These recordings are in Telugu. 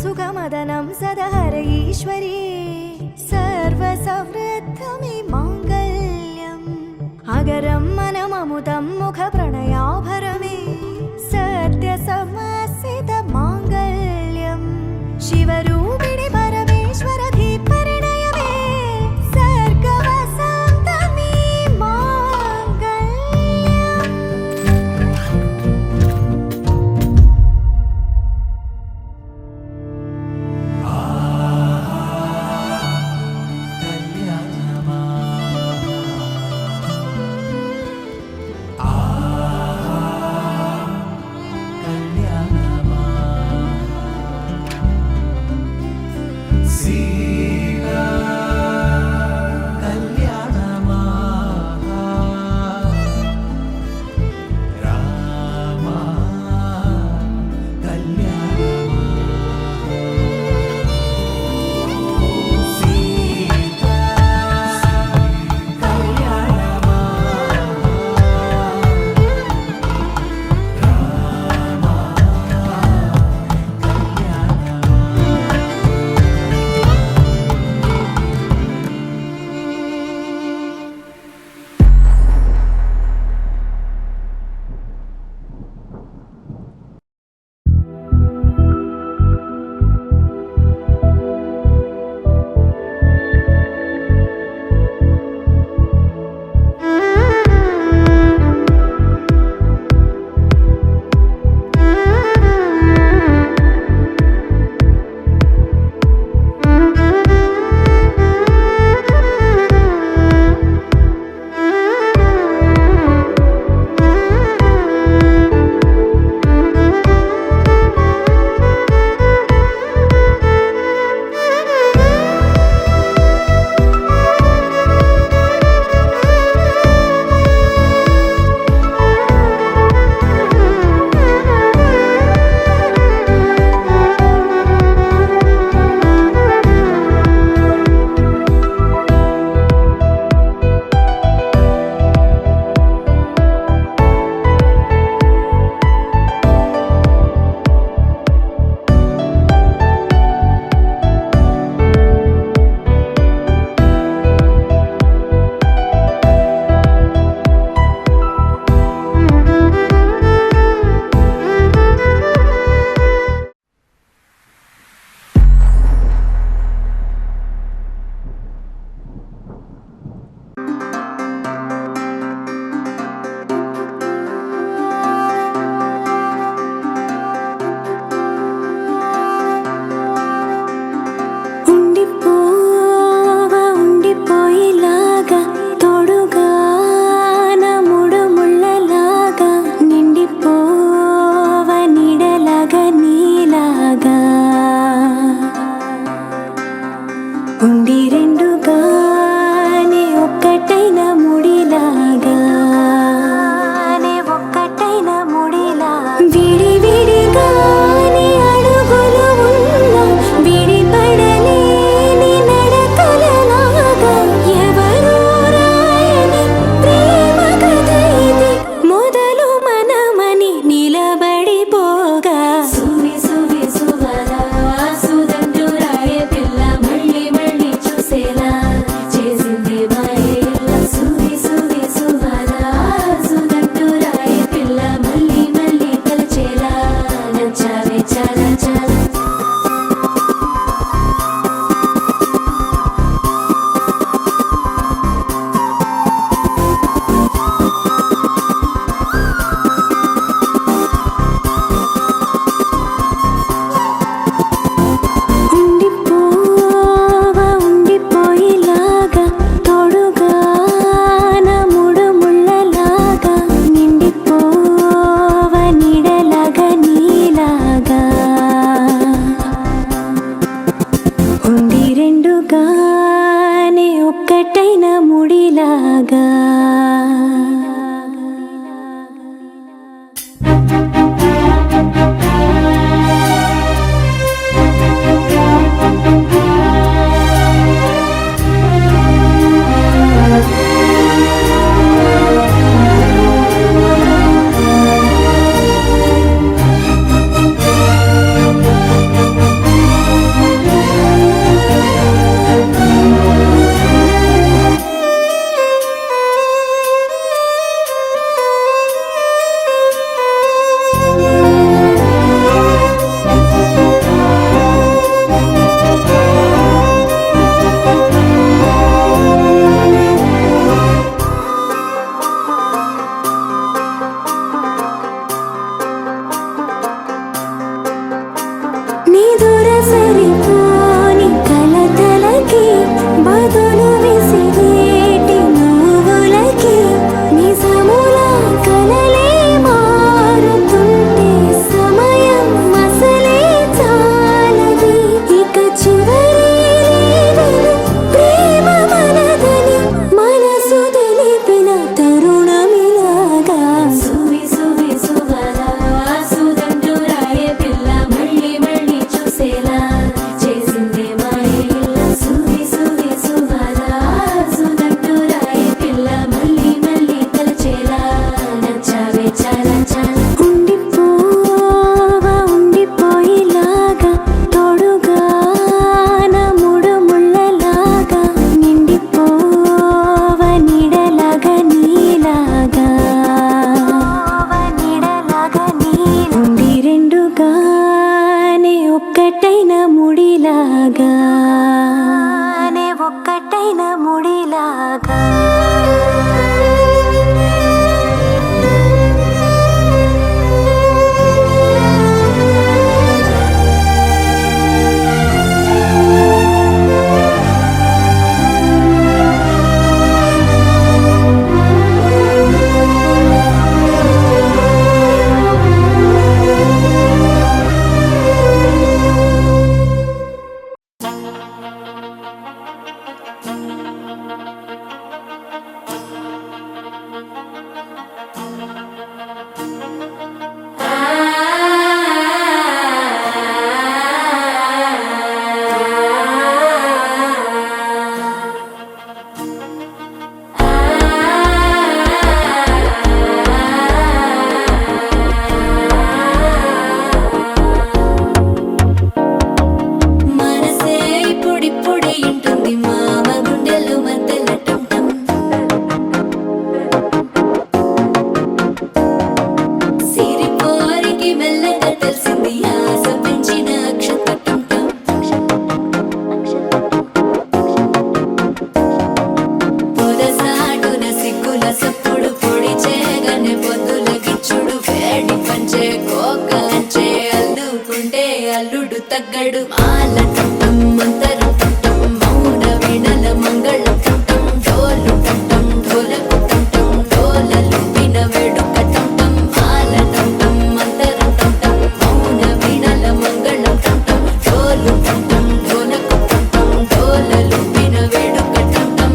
सुखमदनं सदहर ईश्वरी सर्वसमृद्धमे माङ्गल्यम् अगरं मनममुदं मुखप्रणयाभरमे सत्यसमसित माङ्गल्यम् शिवरूपिणि परमेश्वरधि परिणयमे सर्गवसन्तमे माङ्गल्यम्। ఒక్కటైన ముడిలాగా నే ఒక్కటైన ముడిలాగా అల్లుడు తగ్గడు మాల టం మంతరం టం మౌన వీణల మంగళం టం డోలు టం ఢోలకు టం డోలలు విన వేడుక టం మాల టం మంతరం టం మౌన వీణల మంగళం టం డోలు టం ఢోలకు టం డోలలు విన వేడుక టం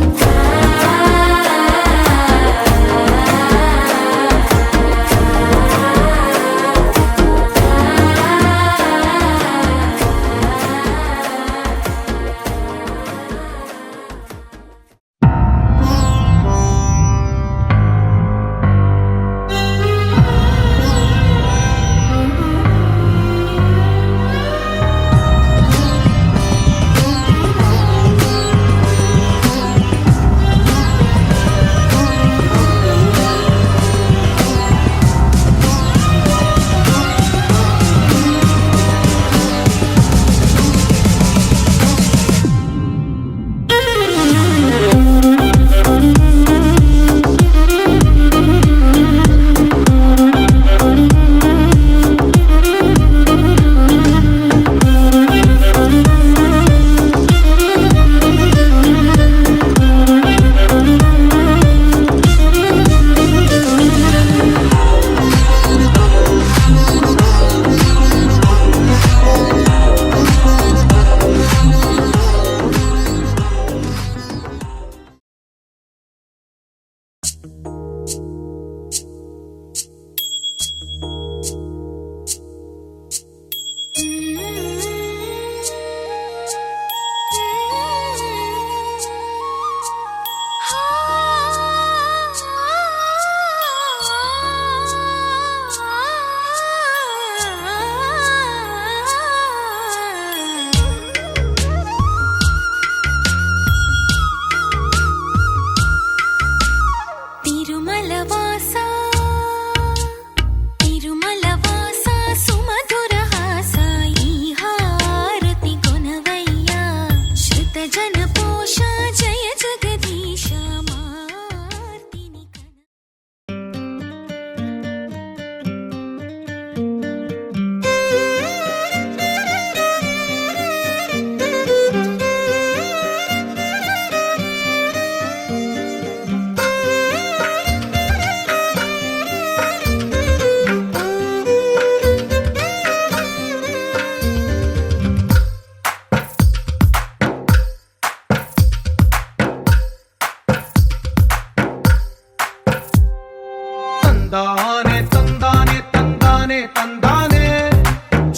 తందానే తందానే తందానే తందానే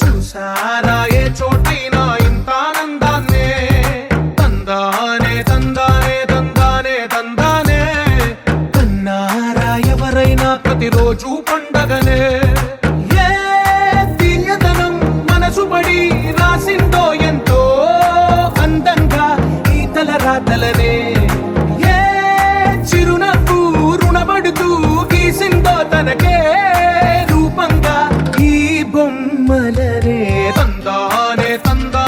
చూసారా ఏ చోటైనా ఇంత ఆనందాన్నే తందానే తందానే తందానే తందానే కన్నారా ఎవరైనా ప్రతిరోజు పండగనే ఏ తీయదనం మనసు పడి రాసిందో ఎంతో అందంగా ఈ తల రాతలనే ఏ చిరునవ్వు రుణపడుతూ గీసిందో తనకే రూపంగా ఈ బొమ్మలనే తందానే తందా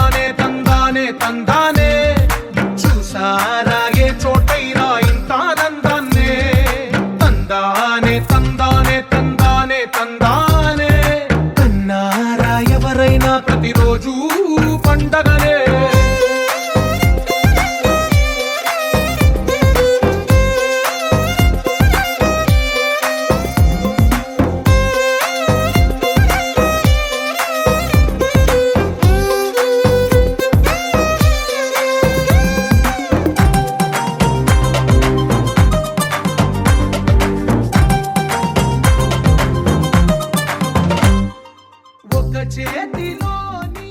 చేతిలోని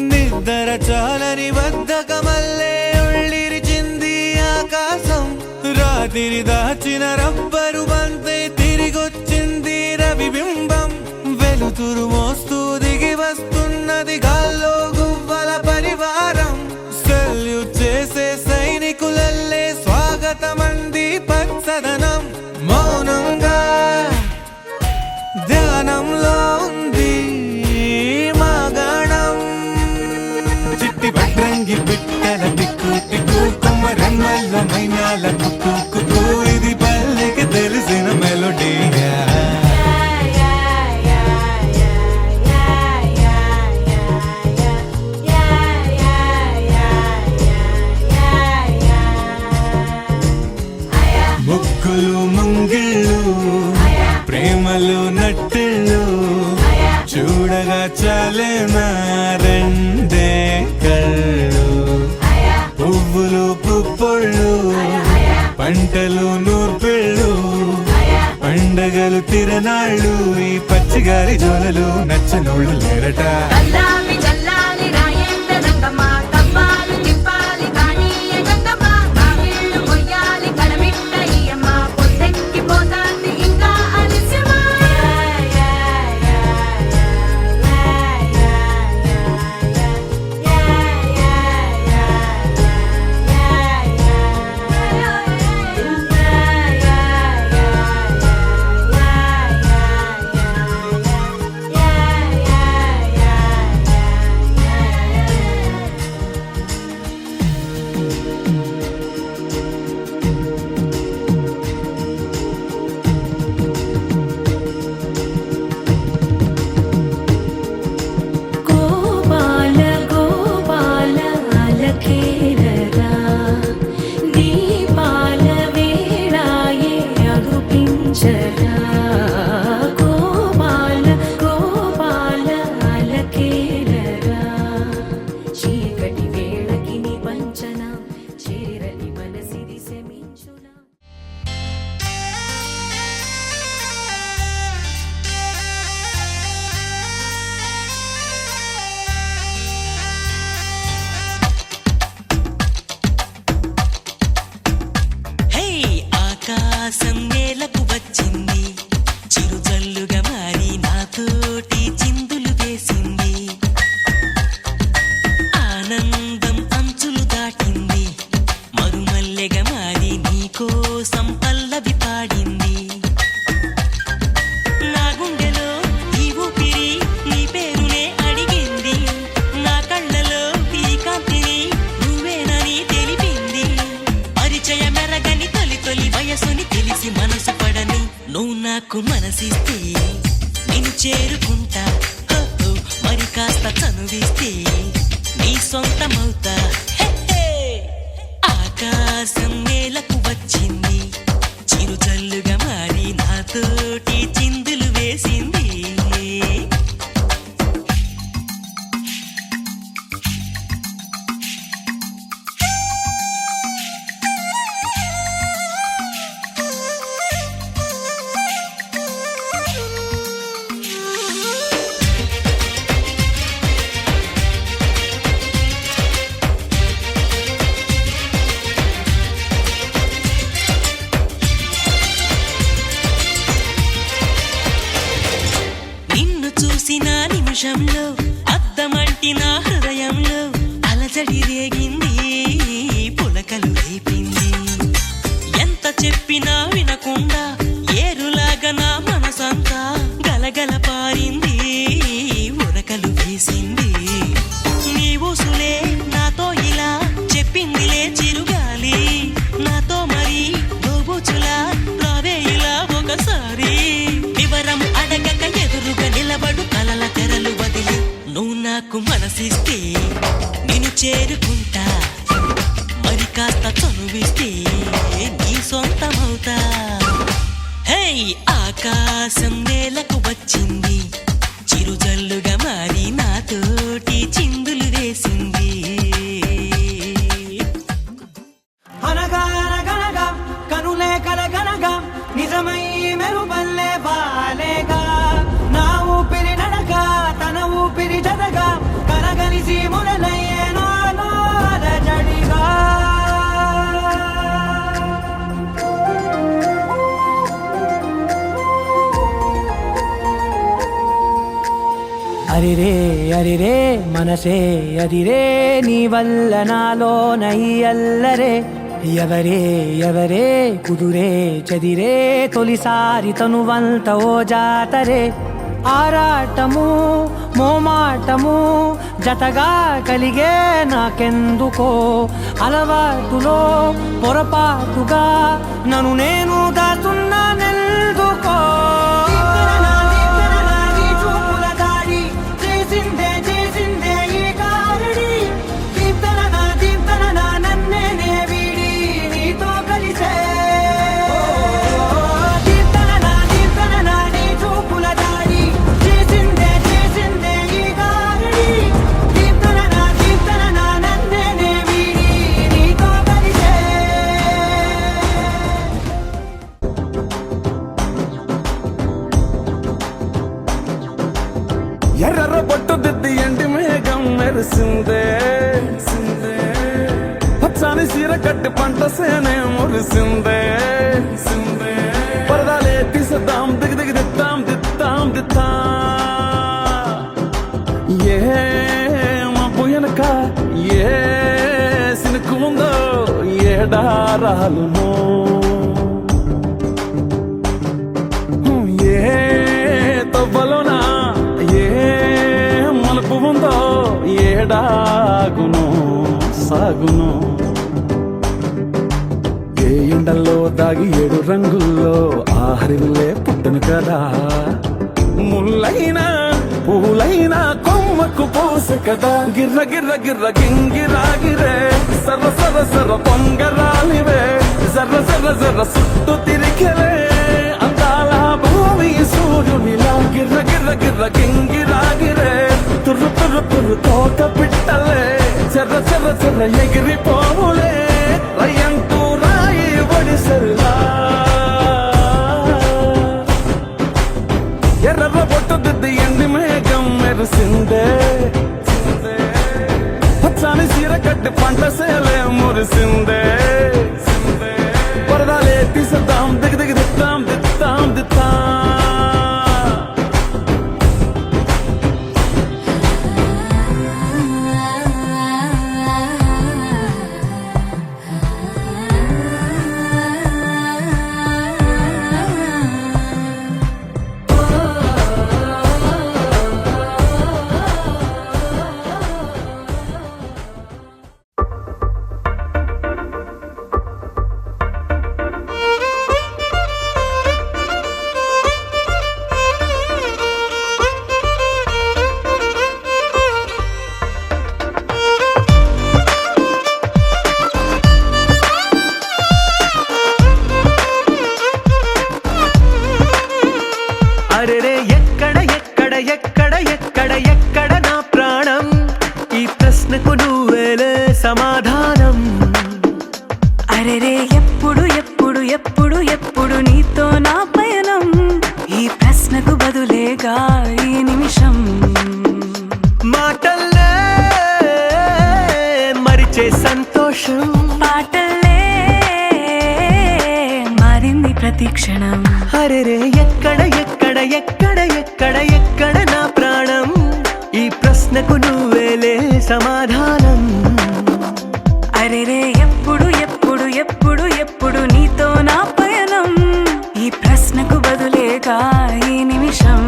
నిద్ర చాలని బద్ధకమల్లే ఉళ్ళిరిచింది ఆకాశం రాత్రి దాచిన రబ్బరు బంతే తిరిగొచ్చింది రవిబింబం వెలుతురు మోస్తూ దిగి వస్తున్నది గాల్లో గువ్వల పరివారం సెల్యూట్ చేసే సైనికులల్లే స్వాగతమంది పచ్చదనం మౌనంగా ధ్యానంలో ఉంది మాగణం చిట్టి వడ్రంగి బిట్టల దిక్కు దిక్కు కొమ్మరమ్మల్ల మైనాల కుక్కు కుక్కు ఇది పల్లెకి తెలిసిన మెలోడీగా ముగ్గులు ముంగిళ్ళు ప్రేమలు నట్టిళ్ళు చూడగా చాలేనా రెండే కళ్ళు పువ్వులు పుప్పొళ్ళు పంటలు నూర్పిళ్ళు పండగలు తిరనాళ్ళు ఈ పచ్చిగారి జోలలు నచ్చనోళ్ళు లేరట చల్లాలి చల్లాలి రాయేంద్ర రంగమ్మ తప్పాలు తిప్పాలి కానీయ గంగమ్మ కావిళ్ళు కొయ్యాలి కడమిట్ట ఈయమ్మ పొద్దెక్కి పోతాంది ఇంకా అలిసిమా గోపాల గోపాల అలకేరరా దీపాల వేళాయే అగుపించరా గోపాల గోపాల అలకేరరా చీకటి వేళకి నీ పంచన చేరని మనసిది శమించునా హే ఆకాశం నేలకు వచ్చింది చిరుజల్లుగా మారి నాతోటి చిందులు వేసింది ఆనందం అంచులు దాటింది మరుమల్లెగా మారి నీకోసం పల్లవి పాడింది నా గుండెలో ఈ ఊపిరి నీ పేరునే అడిగింది నా కళ్ళలో ఈ కాంతిని నువ్వేనని తెలిపింది పరిచయ మెరగని తొలి తొలి వయసుని తెలిసి మనసు పడని నువ్వు నాకు మనసిస్తే నేను చేరుకుంటా హో, హో, మరి కాస్త చనువిస్తే నీ సొంతమవుతా హే, హే. ఆకాశం నేలకు వచ్చింది చిరుజల్లుగా మారి నాతోటి చిందులు వేసింది నిన్ను చూసిన నిమిషంలో అద్దమంటి నా హృదయంలో అలజడి రేగింది పులకలు రేపింది ఎంత చెప్పినా వినకుండా ఏరులాగా నా మనసంతా గలగల పారింది ఉరకలు వేసింది నీ ఊసులే నాతో ఇలా చెప్పిందిలే చిరుగాలి నాతో మరి దోబూచులా రావే ఇలా ఒకసారి వివరం అడగక ఎదురుగా నిలబడు కలల తెరలు వదిలి నువ్వు నాకు మనసిస్తే నేను చేరుకుంటా మరి కాస్త చనువిస్తే నీ సొంతమవుతా హే ఆకాశం నేలకు వచ్చింది చిరుజల్లుగా మారి నాతోటి చిందులు వేసింది అరిరే అరిరే మనసే అరిరే నీ వల్ల నాలోన ఈ అల్లరే ఎవరే ఎవరే కుదురే చదిరే తొలిసారి తనువంత ఓ జాతరే ఆరాటము మోమాటము జతగా కలిగే నాకెందుకో అలవాటులో పొరపాటుగా నన్ను నేను దాస్తున్నానెందుకో ఎర్ర బొట్టు దిద్ది ఎండి మేఘం మెరిసిందే పచ్చాని సీర కట్టి పంట సేనే మురిసిందే పరదాలే తీసేద్దాం దిగి దిగి దిత్తాం దిత్తాం దిత్తా ఏ మబ్బు వెనక ఏ సినుకు ఉందో ఏడారాలునో ఏ తవ్వలోనా ఉందో ఏడాగును సాగును ఏ ఎండల్లో దాగి 7 రంగుల్లో ఆహరిల్లే పుట్టను కదా ముల్లైనా పూలైనా కొమ్మకు పోసె కదా గిర్ర గిర్ర గిర్ర గింగిరాగిరే సర్ర సర్ర సర్ర పొంగరాలివే జర్ర జర్ర జర్ర సుట్టు తిరిగలే అందాల భూమి సూర్యునిలా గిర్ర గిర్ర గిర్ర గింగిరాగిరే తుర్రు తుర్రు తుర్రు తోట పిట్టలే చెర్ర చెర్ర చెర్ర ఎగిరిపోవులే రయ్యంటూ రాయి ఒడిసెల్లా ఎర్ర బొట్టు దిద్ది ఎండి మేఘం మెరిసిందే పచ్చాని సీర కట్టి పంట సేలే మురిసిందే పరదాలే తీసేద్దాం దిగి దిగి దిత్తాం దిత్తాం దిత్తా ఎక్కడ నా ప్రాణం ఈ ప్రశ్నకు నువ్వేలే సమాధానం అరెరే ఎప్పుడు ఎప్పుడు ఎప్పుడు ఎప్పుడు నీతో నా పయనం ఈ ప్రశ్నకు బదులేగా ఈ నిమిషం మాటల్లే మరిచే సంతోషం పాటల్లే మారింది ప్రతి క్షణం అరెరే ఎక్కడ ఎక్కడ ఎక్కడ ఎక్కడ ఎక్కడ నా ప్రాణం ఈ ప్రశ్నకు నువ్వేలే సమాధానం అరెరే ఎప్పుడు ఎప్పుడు ఎప్పుడు ఎప్పుడు నీతో నా పయనం ఈ ప్రశ్నకు బదులేగా ఈ నిమిషం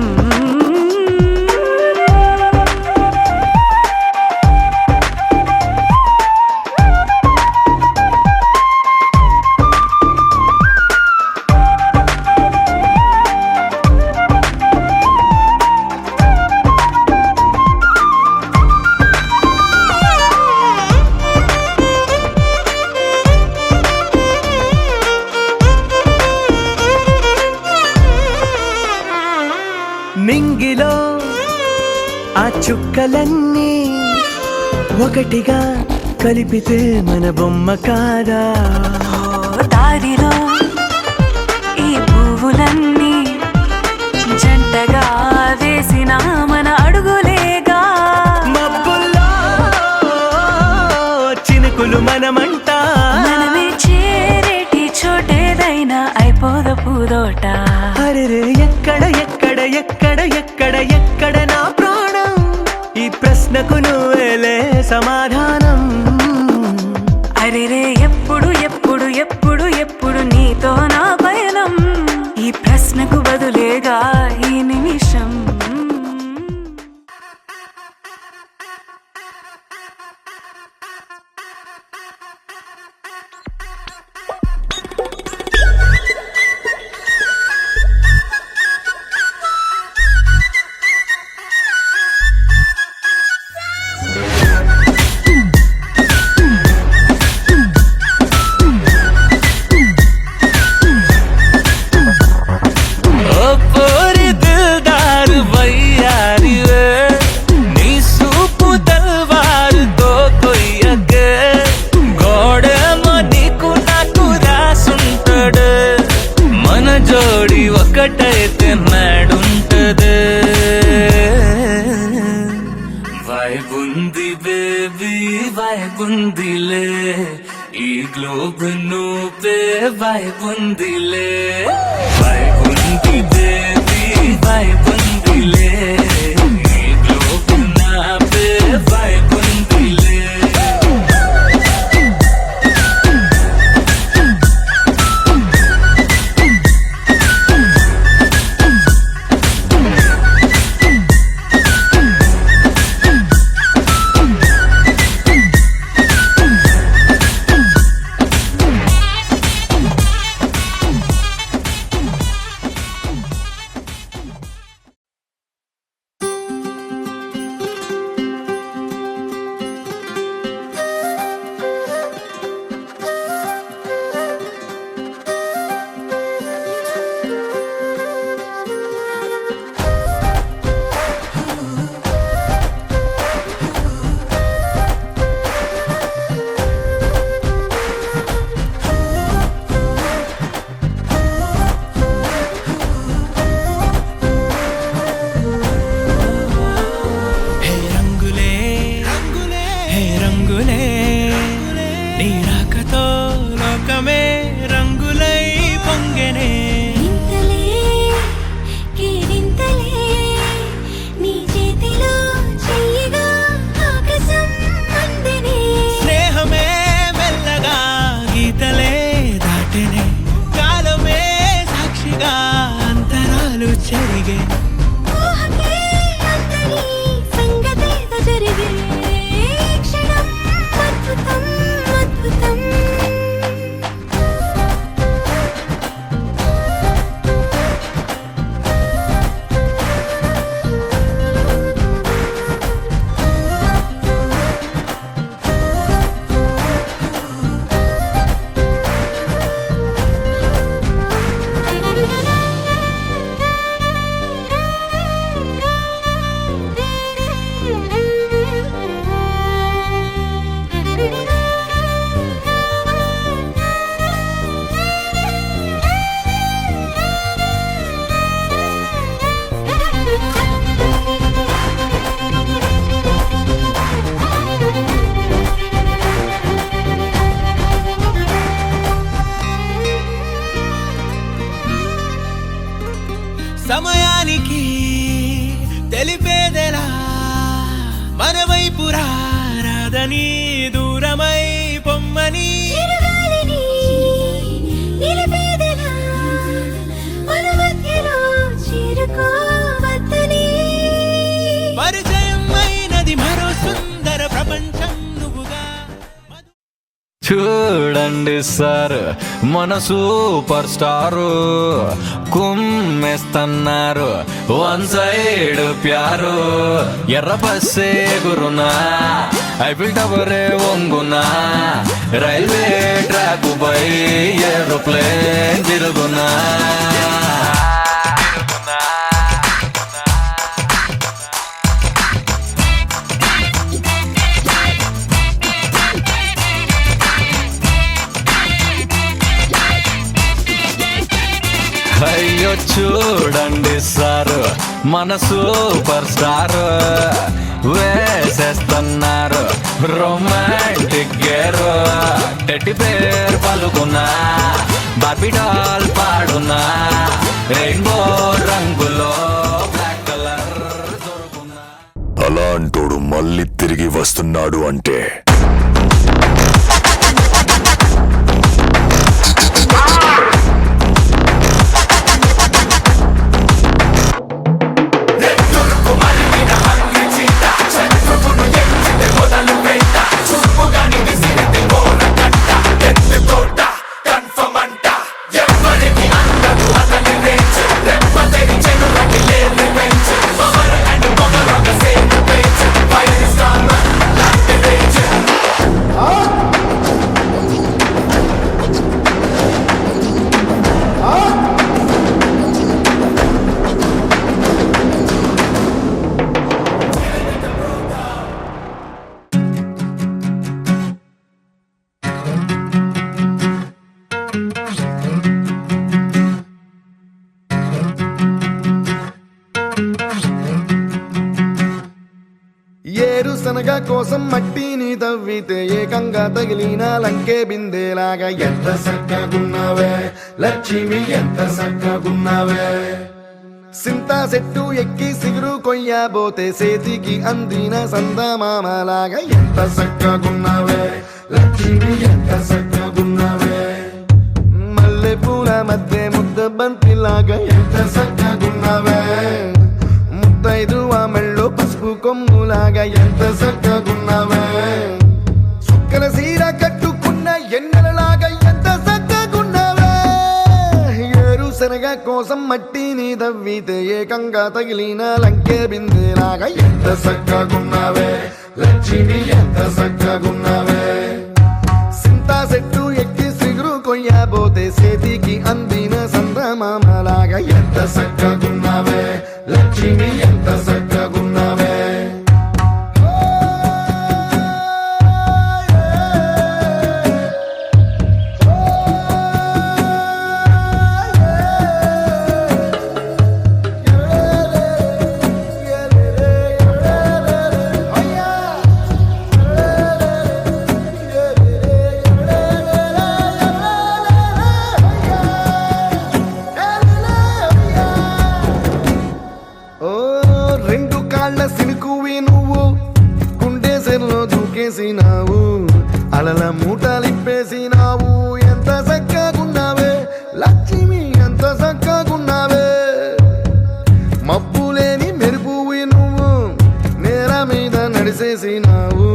మింగిలో ఆ చుక్కలన్నీ ఒకటిగా కలిపితే మన బొమ్మ కాదా దారిలో ఈ పువ్వులన్నీ జంటగా వేసిన మన అడుగులేగా మబ్బుల్లో చినుకులు మనమంట మనమే చేరేటి చోటేదైనా అయిపోద పూదోట అరెరే ఎక్కడ ఎక్కడ ఎక్కడ ఎక్కడ ఎక్కడ నా ప్రాణం ప్రశ్నకు నువ్వేలే సమాధానం. అరెరే ఎప్పుడు ఎప్పుడు ఎప్పుడు ఎప్పుడు నీతో నా పయనం, ఈ ప్రశ్నకు బదులేగా ఈ నిమిషం. ఓ పోరి దిల్దారు వయ్యారివే, నీ సూపు తల్వారుతో కొయ్యకే, గోడేమో నీకు నాకు రాసుంటాడు, మన జోడి ఒకటైతే నాడుంటది. వైబుంది బేబీ వైబుందిలే, ఈ గ్లోబ్ నువ్వే వైబుందిలే. వైబుంది బేబీ వైబుందిలే, ఈ గ్లోబ్ నావే వైబుందిలే. హే రంగులే హే రంగులే, నీ రాకతో లోకమే రంగులై పొంగెనే. ఇంతలే కేరింతలే, నీ చేతిలో చెయ్యగా ఆకాశం అందెనే. స్నేహమే మెల్లగా గీతలే దాటెనే, కాలమే సాక్షిగా అంతరాలు చెరిగే. ఊహకే అంతని సంగతేదో జరిగే, క్షణం అద్భుతం అద్భుతం. సమయానికి తెలిపేదెలా, మన వైపు రాదని దూరమై పొమ్మని. చిరుగాలిని నిలిపేదెలా, మన మధ్యలో చేరుకోవద్దని. పరిచయం అయినది మరో సుందర ప్రపంచం నువ్వుగా. చూడండి సార్ మన సూపర్ స్టారు, కుమ్మేస్తున్నారు వన్ సైడ్ ప్యారు. ఎర్ర బస్సే గురునా, ఐఫిల్ టవరే వంగునా, రైల్వే ట్రాక్ పై ఏరోప్లేన్ తిరుగునా. అయ్యో చూడండి సారు మన సూపర్ స్టార్, వేసేస్తున్నారు రొమాంటిక్ గేరు. టెడ్డి పేరు పలుకున్నా, బార్బీ డాల్ పాడున్నా, రెయిన్బో రంగులో బ్లాక్ కలర్ దొరుకున్నా. అలాంటోడు మళ్ళీ తిరిగి వస్తున్నాడు అంటే ఏరుశనగ కోసం మట్టిని తవ్వితే ఏకంగా తగిలిన లంకే బిందేలాగా ఎంత సక్కగున్నావే లక్ష్మి ఎంత సక్కగున్నావే సింతా చెట్టు ఎక్కి సిగురు కొయ్యబోతే చేతికి అందిన సందమామలాగా ఎంత సక్కగున్నావే లక్ష్మి ఎంత సక్కగున్నావే మల్లె పూల మధ్య ముద్ద బంతిలాగా ఎంత సక్కగున్నావే ముద్దైదు మెళ్ళో పసుపు కొమ్ములాగా ఎంత సక్కగున్నావే సుక్కల సీర కట్టుకున్న ఎన్నెలలాగా ఎంత సక్కగున్నావే ఏరుశనగ కోసం మట్టిని తవ్వితే ఏకంగా తగిలిన లంకే బిందేలాగా ఎంత సక్కగున్నావే లక్ష్మి ఎంత సక్కగున్నావే సింతా చెట్టు ఎక్కి సిగురు కొయ్యబోతే చేతికి అందిన సందమామలాగా ఎంత సక్కగున్నావే లక్ష్మి ఎంత సక్కగున్నావే రెండు కాళ్ళ సినుకువి నువ్వు గుండెసెల్లో దూకేసినావు అలల మూటలిప్పేసినావు ఎంత చక్కగున్నావే లక్ష్మి ఎంత చక్కగున్నావే మబ్బులేని మెరుపువి నువ్వు నేల మీద నడిసేసినావు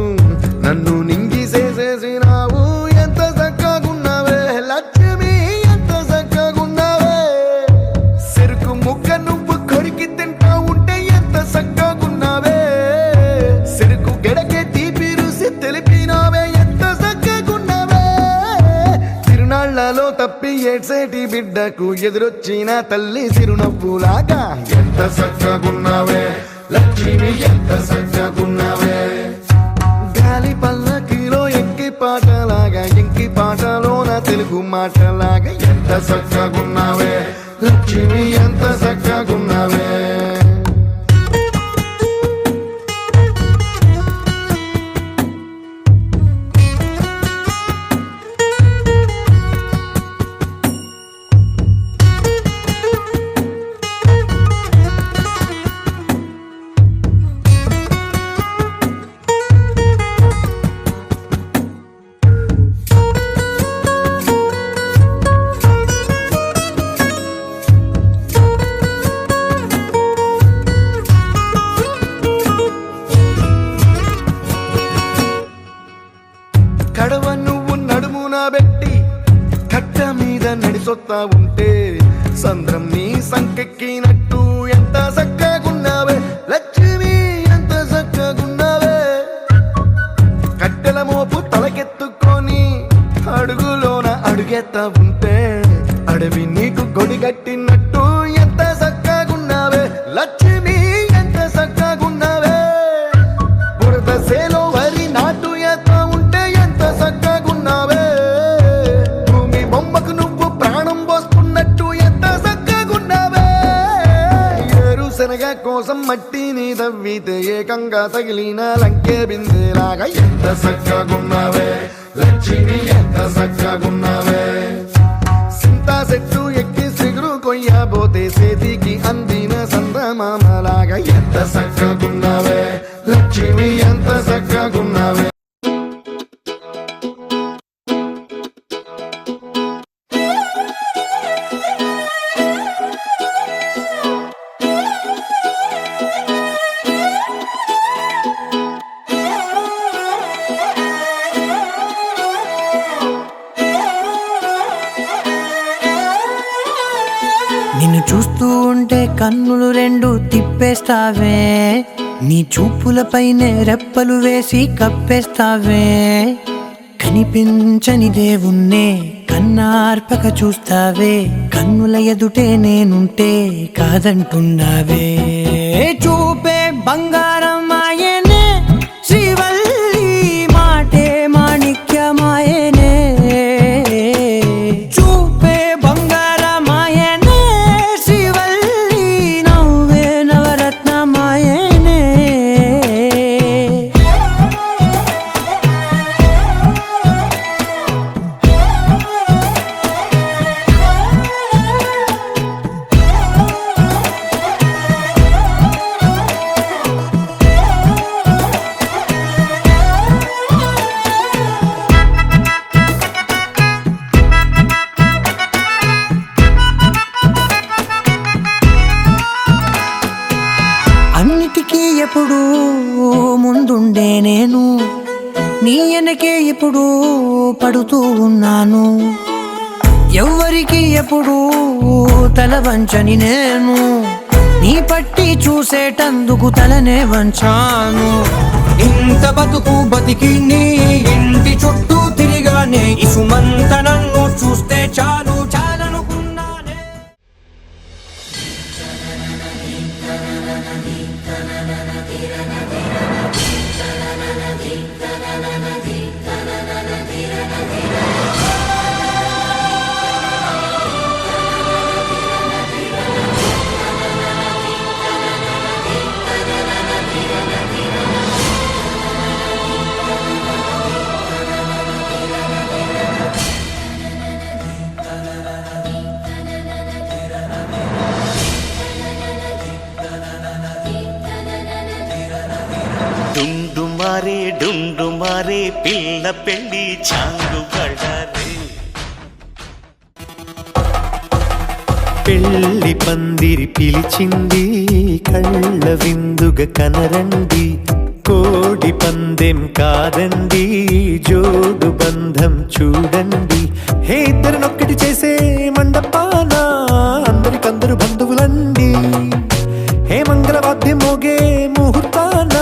నన్ను నింగిసేసేసినావు ఎంత చక్కగున్నావే లక్ష్మి ఎంత చక్కగున్నావే చెరుకు ముక్క నువ్వు కొరికి తింటా ఉంటే ఎంత చక్కగున్నావే చెరుకు గెడకే తీపి రుసి తెలిపినావే ఎంత చక్కగున్నావే తిరునాళ్లలో తప్పి ఏడ్సేటి బిడ్డకు ఎదురొచ్చిన తల్లి చిరునవ్వులాగా ఎంత చక్కగున్నావే లక్ష్మి ఎంత చక్కగున్నావే గాలి పల్లకిలో ఎంకి పాటలాగా ఎంకి పాటలోన తెలుగు మాటలాగా ఎంత చక్కగున్నావే లక్ష్మి ఎంత చక్కగున్నావే కడవ నువ్వు నడుమున పెట్టి కట్ట మీద నడిసొత్తా ఉంటే సంద్రం నీ సంకెక్కినట్టు ఎంత చక్కగున్నావే లక్ష్మి ఎంత చక్కగున్నావే కట్టెల మోపు తలకెత్తుకొని అడుగులోన అడుగెత్తా ఉంటే అడవి నీకు గొడిగట్టినట్టు ఎంత చక్కగున్నావే లక్ష్మి ఎంత చక్కగున్నావే బురద సేలో వరి నాటు ఎత్తా ఉంటే ఎంత చక్కగున్నావే భూమి బొమ్మకు నువ్వు ప్రాణం పోస్తున్నట్టు ఎంత చక్కగున్నావే ఏరుశనగ కోసం మట్టిని తవ్వితే ఏకంగా తగిలిన లంకే బిందేలాగా ఎంత చక్కగున్నావే లక్ష్మి ఎంత చక్కగున్నావే సింతా చెట్టు ఎక్కి సిగురు కొయ్యబోతే చేతికి అందిన సందమామలాగా ఎంత చక్కగున్నావే చూస్తూ ఉంటే కన్నులు రెండు తిప్పేస్తావే, నీ చూపులపైనే రెప్పలు వేసి కప్పేస్తావే. కనిపించని దేవుణ్ణే కన్నార్పక చూస్తావే, కన్నుల ఎదుటే నేనుంటే కాదంటున్నావే. చూపే బంగారం ఆయనే, శ్రీవల్లి మాటే మాణిక్యమాయనే. చూపే బంగారమాయనే, శ్రీవల్లి నవ్వే నవరత్నమాయనే. అన్నిటికీ ఎప్పుడు ముందుండే నేను, నీ వెనకే ఎప్పుడు పడుతూ ఉన్నాను. ఎవ్వరికి ఎప్పుడు తల వంచని నేను, నీ పట్టి చూసేటందుకు తలనే వంచాను. ఇంత బతుకు బతికి నీ ఇంటి చుట్టూ తిరిగానే, ఇసుమంత నన్ను చూస్తే చాలు చాలనుకున్నానే. డుండు మారే పిల్ల పెళ్లి చాంగు పడారే. పెళ్లి పందిరి పిలిచింది, కళ్ళ విందుగా కనరండి. కోడి పందెం కాదండి, జోడు బంధం చూడండి. హే ఇద్దరినొక్కటి చేసే మండపాన అందరికందరు బంధువులండి. హే మంగళవాద్యం మోగే ముహూర్తాన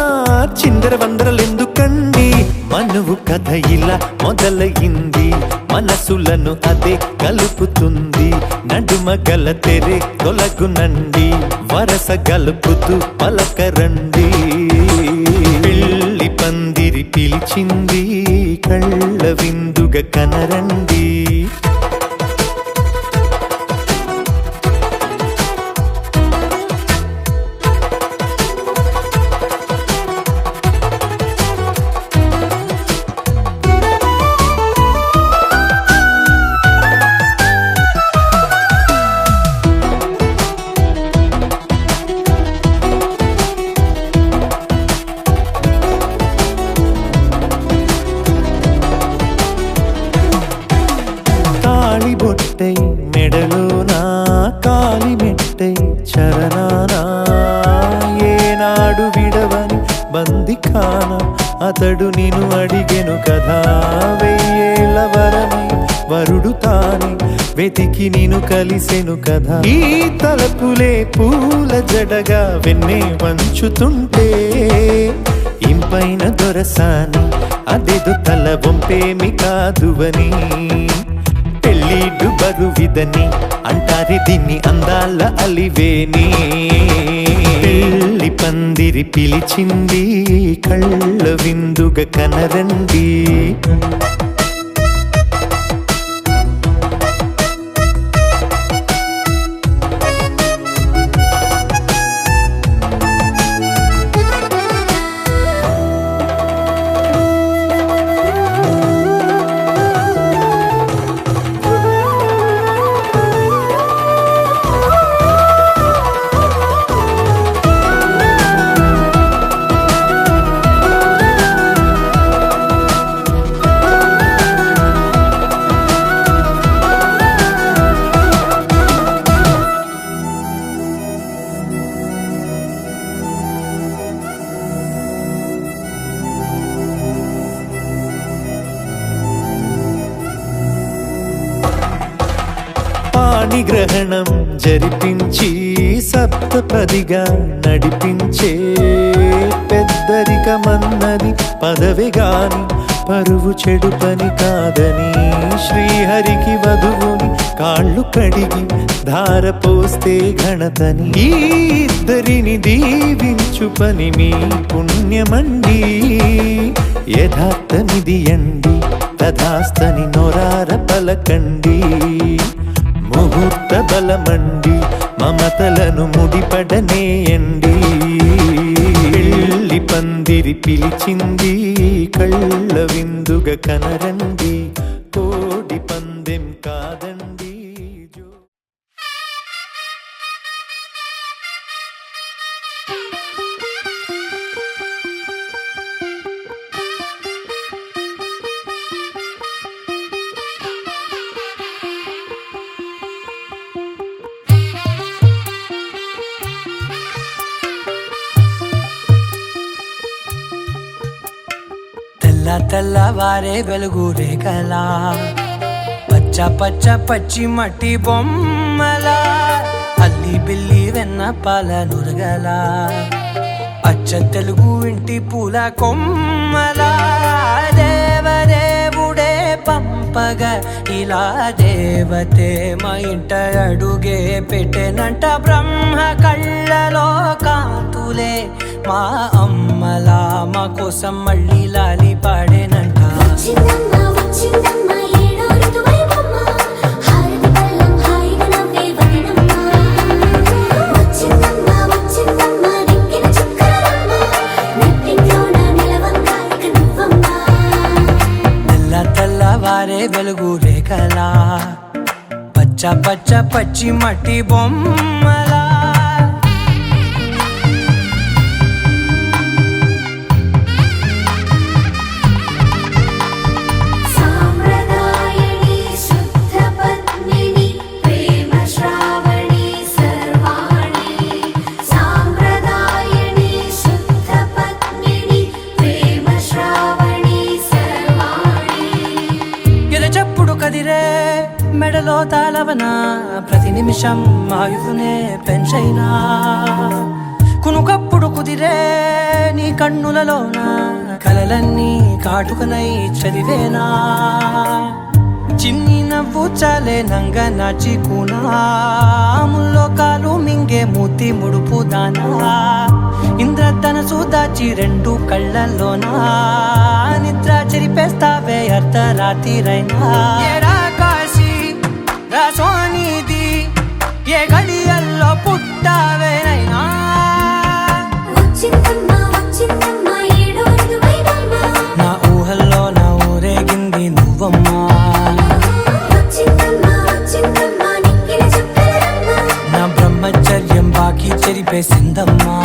చిందర వందరలెందుకండి. మనువు కథ ఇలా మొదలయింది, మనసులను అదే కలుపుతుంది. నడుమ గల తెరే తొలగునండి, వరస గలుపుతూ పలకరండి. పెళ్లి పందిరి పిలిచింది, కళ్ళ విందుగా కనరండి. బొట్టై మెడలోనా కాలి మెట్టై చరణానా, ఏనాడు విడవని బందిఖాన అతడు నిన్ను అడిగెను కదా. వెయ్యేళ్ళ వరమై వరుడు తానే వెతికి నిన్ను కలిసెను కదా. ఈ తలపులే పూల జడగా వెన్నే వంచుతుంటే, ఇంపైన దొరసాని అదేదో తల వంపేమి కాదువని. పెళ్ళిడు బరువిదని అంటారే దీన్ని అందాల అలివేని. పెళ్లి పందిరి పిలిచింది, కళ్ళ విందుగా కనరండి. పాణిగ్రహణం జరిపించి సప్తపదిగా నడిపించే పెద్దరికమన్నది పదవి గాని పరువు చెడు పని కాదని శ్రీహరికి వధువుని కాళ్ళు కడిగి ధార పోస్తే ఘనతని ఈ ఇద్దరిని దీవించు పని మీ పుణ్యమండి యథార్థమిది అండి తథాస్తని నొరార పలకండి ముహూర్త బలమండి మమతలను ముడిపడనేయండి పెళ్లి పందిరి పిలిచింది కళ్ళ విందుగా కనరండి కోడి పందెం కాదండి తెల్లవారే వెలుగు రేఖలా పచ్చ పచ్చ పచ్చి మట్టి బొమ్మలా అల్లి బిల్లి వెన్న పాల నురగలా అచ్చ తెలుగు ఇంటి పూల కొమ్మలా దేవదేవుడే పంపగా ఇలా దేవతే మా ఇంట అడుగే పెట్టెనంట బ్రహ్మ కళ్ళలో కాంతులే మా అమ్మలా మా కోసం మళ్ళీ లాలి పాడేనంట తెల్లవారే వెలుగు రేఖలా పచ్చ పచ్చ పచ్చి మట్టి బొమ్మలా మెడలో తాళవన ప్రతి నిమిషం ఆయువునే పెంచైనా కునుకప్పుడు కుదిరే నీ కన్నులలోన కలలన్నీ కాటుకనై చదివేనా చిన్ని నవ్వు చాలే నంగ నాచి కూనాముల్లో కాలు మింగే మూతి ముడుపు దానా ఇంద్రధనసు దాచి రెండు కళ్ళల్లోనా నిద్ర చెరిపేస్తావే అర్ధరాత్రిరైనా రాసోనిది ఏ గడియల్లో పుట్టావేనైనా నా ఊహల్లో నా ఊరేగింది నువ్వమ్మా నా బ్రహ్మచర్యం బాకీ చెరిపేసిందమ్మా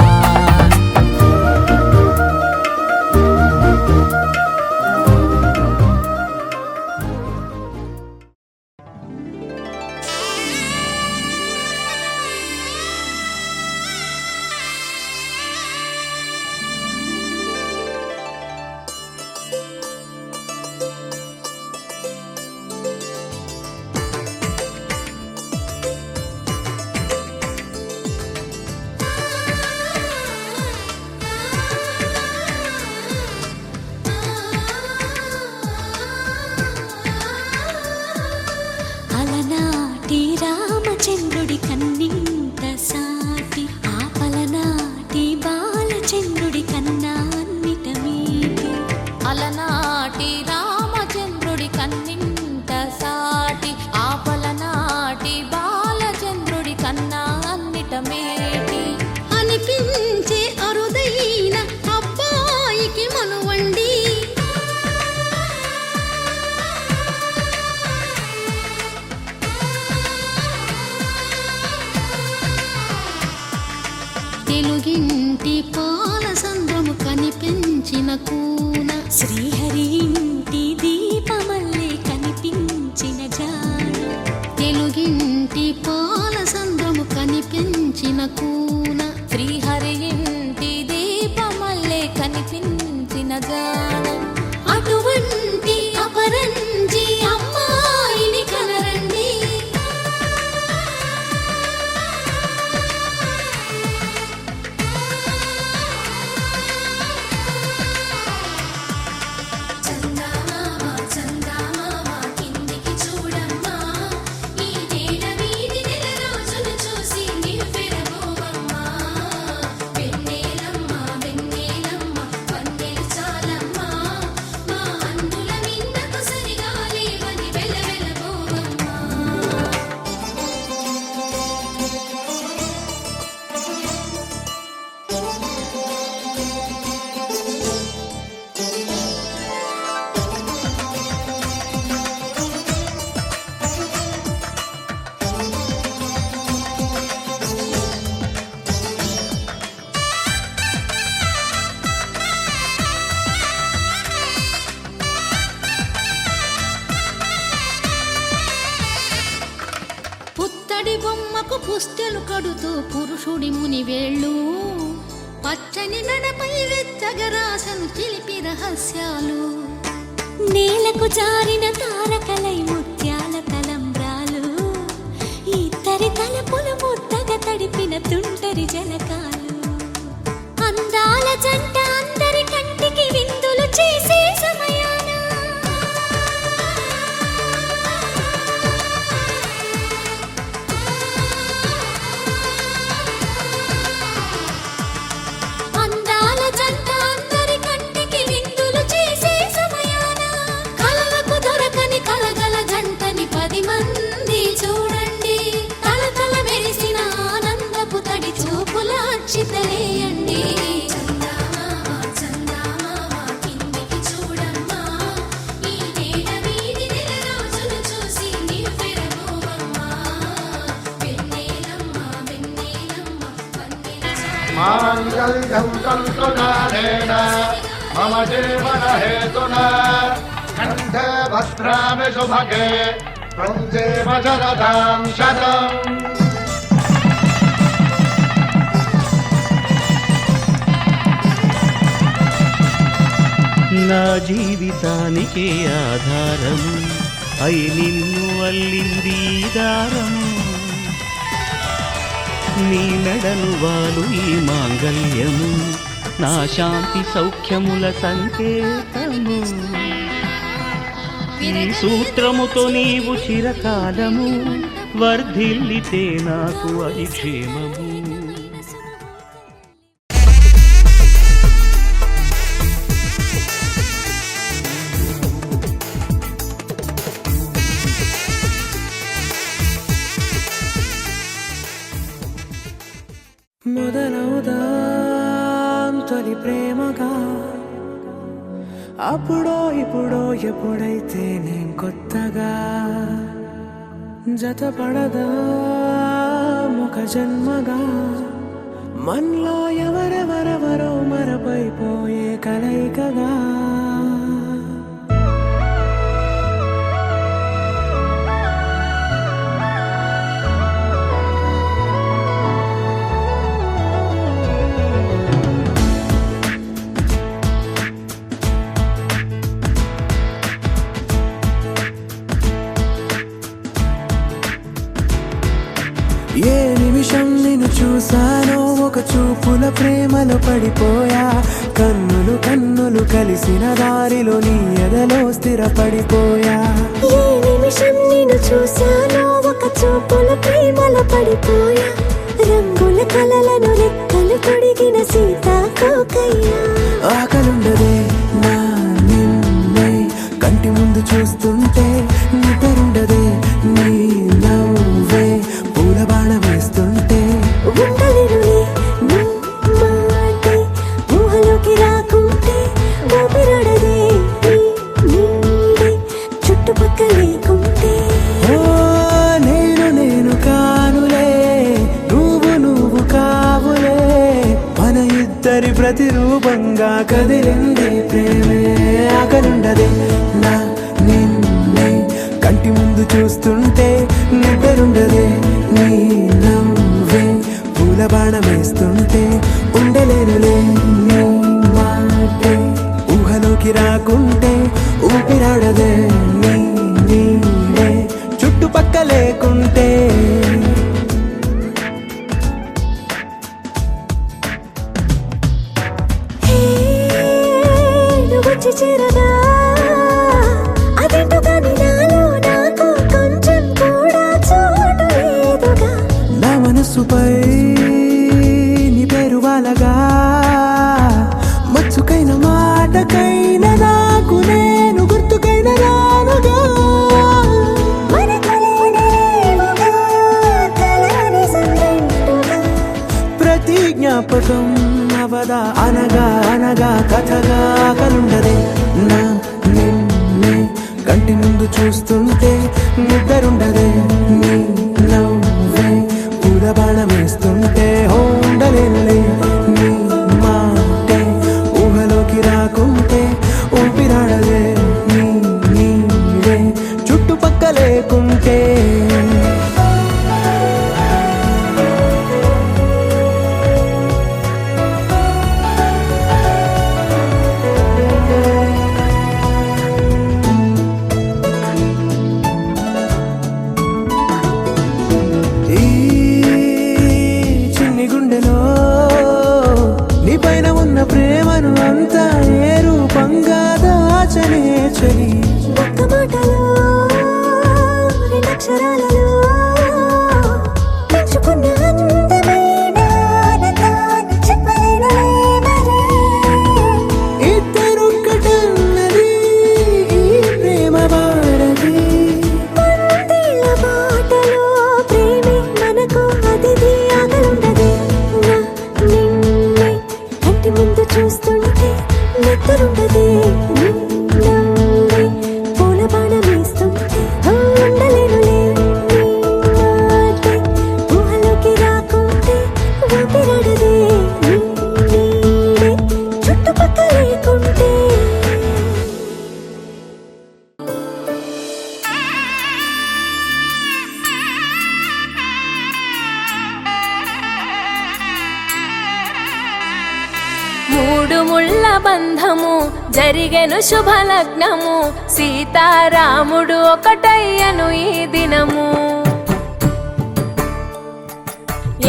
రామచంద్రుడి కన్నింత సాటి ఆపలనాటి బాలచంద్రుడి కన్నా అన్నిట మీటి అలనాటి రామచంద్రుడి కన్నింత సాటి ఆపలనాటి బాలచంద్రుడి కన్నా అన్నిట మేటి అనిపించే అరుదైన అబ్బాయికి మనువండి తెలుగింటి పాల సంద్రము కనిపించిన కూన శ్రీహరి ఇంటి దీపమల్లే కనిపించిన జాడ తెలుగింటి పాల సంద్రము కనిపించిన కూన శ్రీహరి ఇంటి దీపమల్లే కనిపించిన జాడ అటువంటి అపరంజి అమ్మాయిని కనరండి బొమ్మకు పుస్తెలు కడుతూ పురుషుడి ముని వేళ్ళు పచ్చని మెడపై వెచ్చగరాసను చిలిపి రహస్యాలు నేలకు జారిన తారకలై ముత్యాల తలంబ్రాలు ఇద్దరి తలపులు ముద్దగా తడిపిన తుంటరి జలకాలు అందాల జంట అందరి కంటికి విందులు చేసే సమయాన అందాల జంట అందరి కంటికి విందులు చేసే సమయాన కలలకు దొరకని కలగల జంటని 10 మంది చూడండి తలతల మెరిసిన ఆనందపు తడి చూపుల అక్షితలేయండి మాంగళ్యం తంతునానేన మమ జీవన హేతునా కంఠే భద్రామి శుభగే త్వం జీవ శరదాం శతం. నా జీవితానికే ఆధారము అయి నిన్ను అల్లింది దారం నీ మెడలు వాలు ఈ మాంగళ్యము నా శాంతి సౌఖ్యముల సంకేతము ఈ సూత్రముతో నీవు చిరకాలము వర్ధిల్లితే నాకు అది క్షేమము. మొదలవుదాం తొలి ప్రేమగా అప్పుడో ఇప్పుడో ఎప్పుడైతే నేను కొత్తగా జతపడదా ఒక జన్మగా మనలో ఎవరెవరెవరో మరపైపోయే కలయికగా ఏ నిమిషం నిన్ను చూసానో ఒక చూపుల ప్రేమలో పడిపోయా కన్నులు కన్నులు కలిసిన దారిలో నీ ఎదలో స్థిరపడిపోయా ఏ నిమిషం నిన్ను చూసానో ఒక చూపుల ప్రేమలో పడిపోయా రంగుల కలలను రెక్కలు తొడిగిన సీతాకోకయ్యా ఆకలుండదే నా నిన్నే కంటి ముందు చూస్తుంటే నిద్రుండదే నీ నవ్వే పూల బాణ వేస్తుంటే ఉండలేనులే నీ మాటే ఊహలోకి రాకుంటే ఊపిరాడదే నీ నీడే చుట్టుపక్కల లేకుంటే ఓ నేను కానులే నువ్వు కావులే మన ఇద్దరి ప్రతిరూపంగా కదిలింది ప్రేమే ఆకలుండదే నా నిన్నే కంటి ముందు చూస్తుంటే నిద్రుండదే నీ నవ్వే పూల బాణ వేస్తుంటే ఉండలేనులే నీ మాటే ఊహలోకి రాకుంటే ఊపిరాడదే నీ నీడే చుట్టుపక్క లేకుంటే వచ్చి చేరదా అదేంటో కానీ నాలో నాకు కొంచెం కూడా చోటు లేదుగా నా మనసుపై నీ పేరు వాలగా మచ్చుకైన మాటకైన నాకు నేను గుర్తుకైన రానుగా మన కలనేముగా కలని సంగంటుగా ప్రతి జ్ఞాపకం అవదా అనగా అనగా కథగా కలుండదే నా నిన్నే కంటి ముందు చూస్తుంటే నిద్రుండదే నీ నవ్వే పూల బాణ వేస్తుంటే ఉండలేనులే నీ మాటే ఊహలోకి రాకుంటే ఊపిరాడదే నీ నీడే చుట్టుపక్క లేకుంటే బంధము జరిగెను శుభలగ్నము సీతారాముడు ఒకటయ్యను ఈ దినము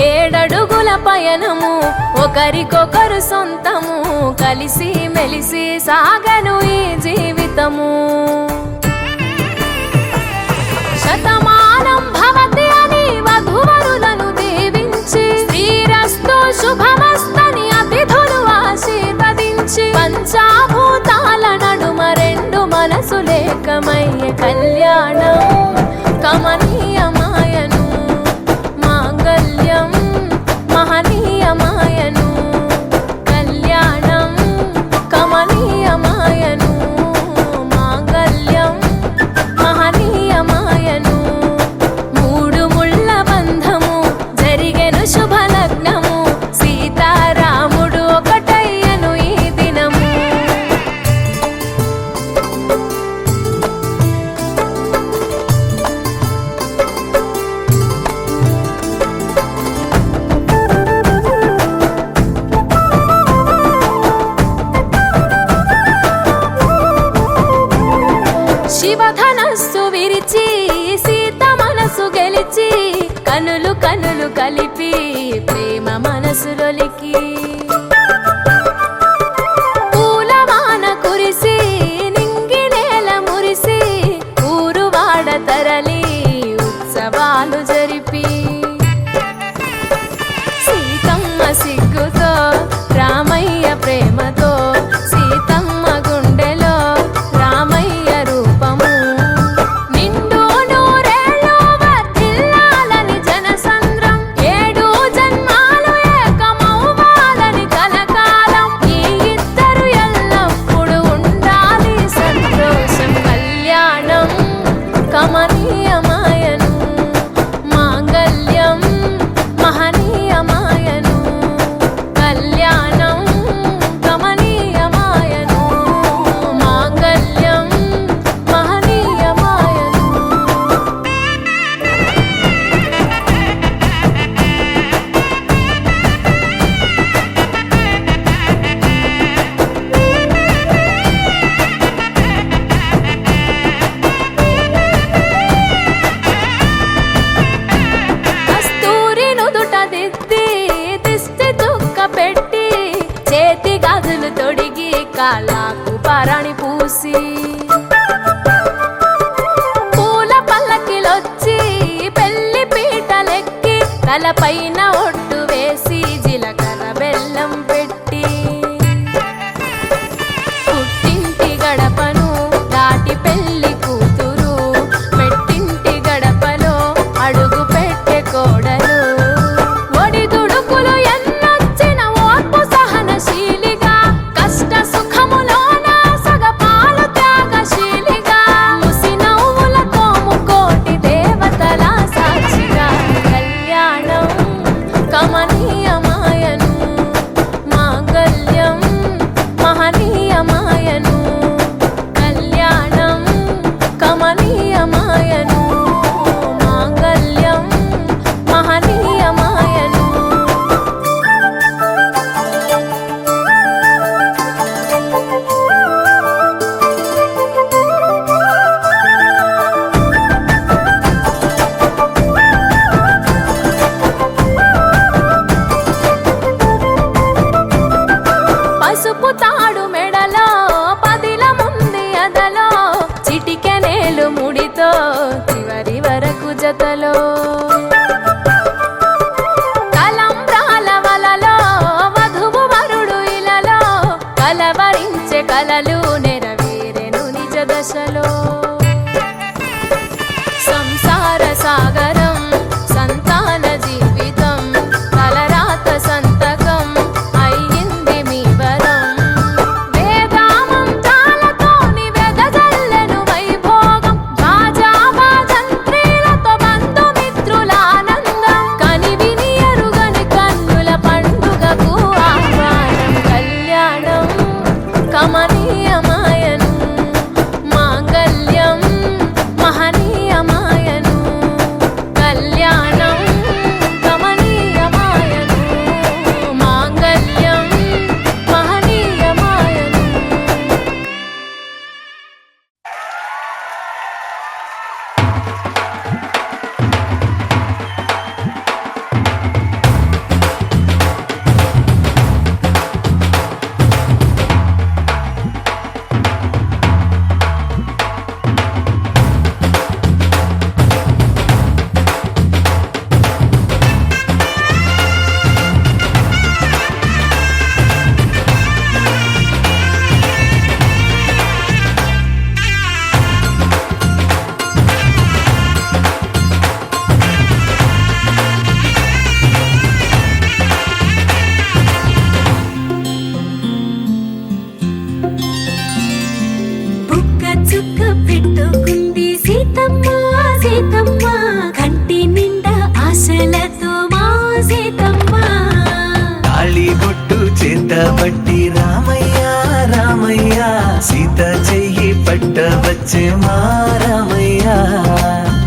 7 అడుగుల పయనము ఒకరికొకరు సొంతము కలిసి మెలిసి సాగను ఈ జీవితము శతమానం భవతి అని వధువరులను దీవించి శ్రీరస్తు శుభమస్తని అతిథులు ఆశీర్వదించి పంచాభూతాల నడుమ 2 మనసులేకమయ్యే కళ్యాణం కమనీయమాయను మాంగళ్యం మహనీయమాయను కళ్యాణం కమనీయమాయను మాంగళ్యం మహనీయమాయను 3 ముళ్ళ బంధము జరిగెను శుభలగ్నము సీతారాముడు ఒకటయ్యను ఈ దినము శివధనస్సు విరిచి సీత మనసు గెలిచి కనులు కనులు కలిపి ప్రేమ మనసులొలికి పూలవాన కురిసి నింగి నేల మురిసి ఊరువాడ తరలి ఉత్సవాలు జరిపి సీతమ్మ సిగ్గుతో రామయ్య ప్రేమతో సీతమ్మ గుండెలో రామయ్య రూపము నిండు నూరేళ్ళు వర్ధిల్లాలని జనసంద్రం 7 జన్మాలు ఏకమవ్వాలని కలకాలం ఈ ఇద్దరు ఎల్లప్పుడూ ఉండాలి సంతోషం కళ్యాణం కమనీయమాయను మాంగళ్యం మహనీయమాయను కళ్యాణం కమనీయమాయను మాంగళ్యం మహనీయమాయను కస్తూరి నుదుట దిద్ది దిష్టి చుక్క పెట్టి చేతి గాజులు తొడిగి కాళ్ళకు పారాణి పూసి పూల పల్లకిలొచ్చి పెళ్లి పీటలెక్కి తలపైన ఒట్టు వేసి జీలకర్ర బెల్లం పెట్టి పుట్టింటి గడపను దాటి పెళ్లి కూతురు మెట్టింటి గడపలో అడుగు పెట్టే కోడలు ఒడిదుడుకులు ఎన్నొచ్చిన ఓర్పు సహనశీలిగా కష్ట సుఖములోన సగపాలు త్యాగశీలిగా ముసి నవ్వులతో ముకోటి దేవతల సాక్షిగా కళ్యాణం కమనీయమాయను మాంగళ్యం మహనీయమాయను కళ్యాణం కమనీయమాయను మాంగళ్యం మహనీయమాయను పసుపు తాడు మెడలో పదిల ముంది అదలో చిటికెనేలు ముడితో చివరి వరకు జతలో తలంబ్రాల వలలో వధువు వరుడు ఇలలో కలవరించే కలలు నెరవేరెను నిజ దశలో సంసార సాగరం సంతాన జీవితం తలరాత సంతకం అయ్యింది మీ వరం వేదామంతాలతోని వెదజల్లెను వైభవం పట్టబట్టి రామయ్య రామయ్య సీత చెయ్యి పట్టవచ్చే మా రామయ్య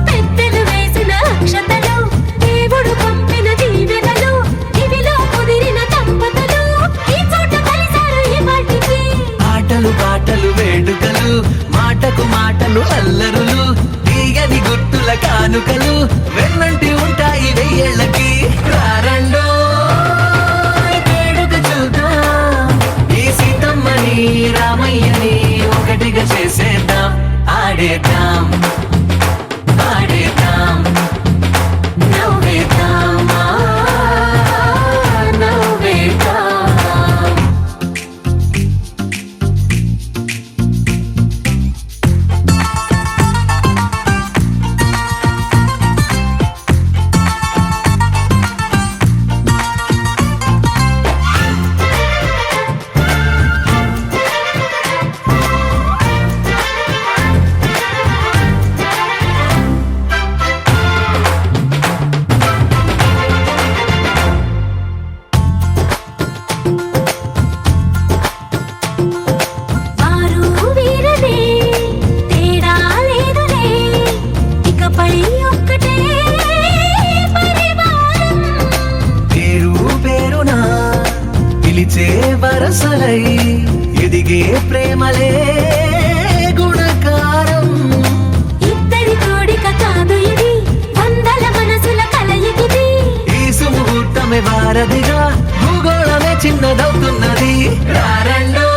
పెద్దలు వేసిన అక్షతలు దేవుడు పంపిన దీవెనలు ఇవిలో కుదిరిన దంపతులు ఈ చోట కలిసారు ఈ వాటికి ఆటలు పాటలు వేడుకలు మాటకు మాటలు అల్లరులు తీయని గుట్టుల కానుకలు వెన్నంటి ఉంటాయి వెయ్యేళ్ళకి రారండో వేడుక చూద్దాం ఈ సీతమ్మని రామయ్యని ఒకటిగా చేసేద్దాం ఆడేద్దాం ఆడేద్దాం నవ్వేద్దాం నవ్వేద్దాం వారు వీరనే తేడా లేదులే ఇకపై ఒక్కటే పరివారం పేరు పేరునా పిలిచే వరసలై ఎదిగే ప్రేమలే గుణకారం ఇద్దరి కోడిక కాదు ఇది వందల మనసుల కలయికిది ఈ సుముహూర్తమే వారధిగా భూగోళమే చిన్నదవుతున్నది రారండో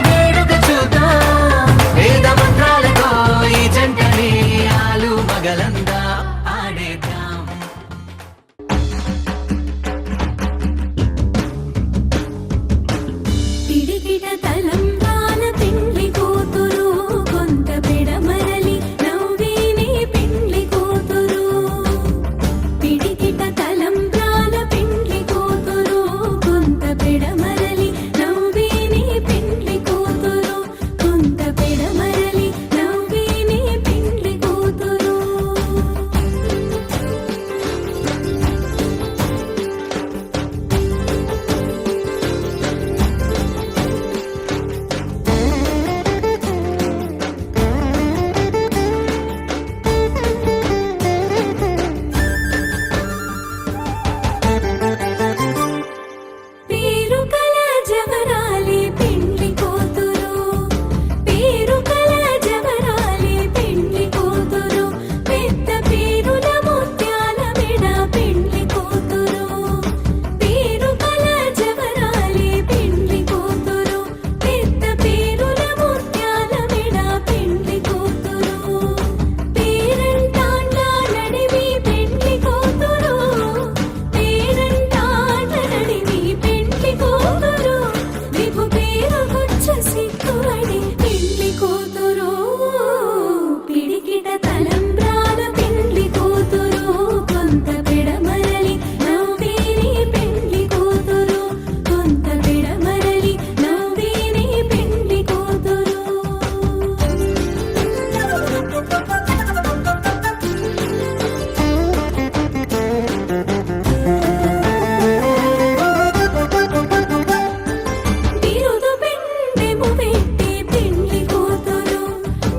వేడుక చూద్దాం వేద మంత్రాలతో ఈ జంటని ఆలు మగలందా ఆడేద్దాం పిడికిట తలంబ్రాల పెండ్లి కూతురు కొంత పెడమరలి నవ్వేనే పెండ్లి కూతురు పిడికిట తలంబ్రాల పెండ్లి కూతురు కొంత పెడమరలి నవ్వేనే పెండ్లి కూతురు కొంత పెడమరలి నవ్వేనే పెండ్లి కూతురు పేరు కల జవరాలి పెండ్లి కూతురు పేరు కల జవరాలి పెండ్లి కూతురు పెద్ద పేరుల ముత్యాల మెడ పెండ్లి కూతురు పేరు కల జవరాలి పెండ్లి కూతురు పెద్ద పేరుల ముత్యాల మెడ పెండ్లి కూతురు పేరంటాండ్ల నడివి పెండ్లి కూతురు పేరంటాండ్ల నడివి పెండ్లి కూతురు విభు పేరు గుచ్చ సిక్కువడి పెండ్లి కూతురు పిడికిట తలంబ్రాల పెండ్లి కూతురు కొంత పెడమరలి నవ్వేనే పెండ్లి కూతురు కొంత పెడమరలి నవ్వేనే పెండ్లి కూతురు బిరుదు పెండెము పెట్టి పెండ్లి కూతురు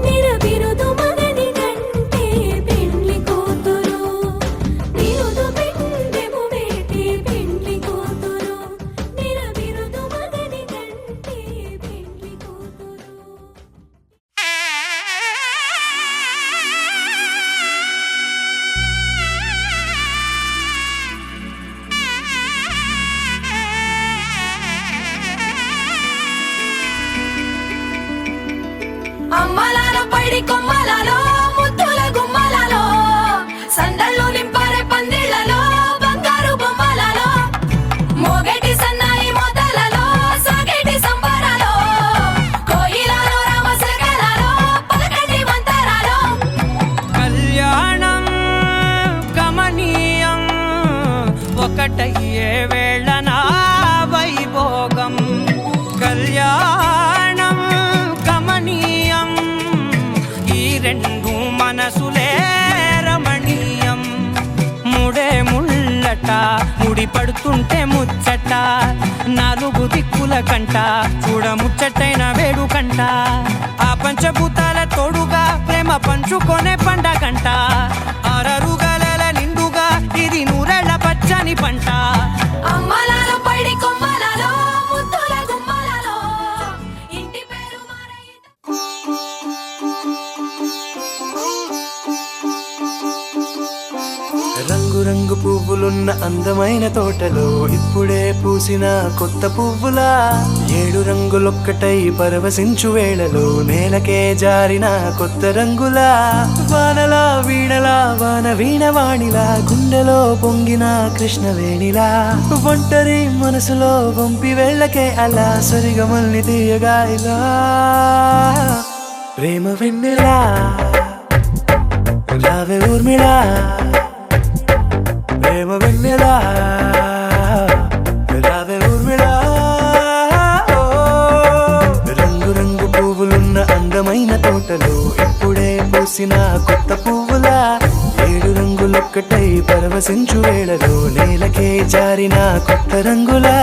నిర బిరుదు మగని కంటే పెండ్లి కూతురు బిరుదు పెండెము పెట్టి పెండ్లి కూతురు నిర బిరుదు మగని కంటే పెండ్లి కూతురు అమ్మలాల పైడి కొమ్మలలో ముద్దుల గుమ్మలలో సందళ్ళు నింపారే పందిళ్లలో బంగారు బొమ్మలలో మోగేటి సన్నాయి మోతలలో సాగేటి సంబరాలో కోయిలలో రామశకలలో పలకటి మంతరాలో కళ్యాణం కమనీయం ఒకటయ్యే వేళన వైభోగం కళ్యాణం కమనీయం ఈ రెండు మనసులే రమణీయం ముడే ముళ్ళట ముడి పడుతుంటే ముచ్చట నాలుగు దిక్కుల కంట చూడముచ్చటైన వేడుకంట ఆ పంచభూతాల తోడుగా ప్రేమ పంచుకొనే పండగంట ఆరరు గలల నిండుగా ఇది నూరెళ్ళ పచ్చని పంట అమ్మలాలో పడి కొమ్మలలో ముద్దుల గుమ్మలలో ఇంటి పేరు రంగు రంగు పువ్వులున్న అందమైన తోటలో ఇప్పుడే పూసిన కొత్త పువ్వులా 7 రంగులొక్కటై పరవశించు వేళలో నేలకే జారిన కొత్త రంగులా వానలా వీణలా వాన వీణవాణిలా గుండెలో పొంగిన కృష్ణవేణిలా ఒంటరి మనసులో వంపి వెళ్ళకే అలా సరిగమల్ని తీయగా ఇలా ప్రేమ వెన్నెలా రావే ఊర్మిళా ప్రేమ వెన్నెలా రావే ఊర్మిళా రంగు రంగు పువ్వులున్న అందమైన తోటలో ఇప్పుడే పూసిన కొత్త పువ్వులా 7 రంగులొక్కటై పరవశించు వేళలో నేలకే జారిన కొత్త రంగులా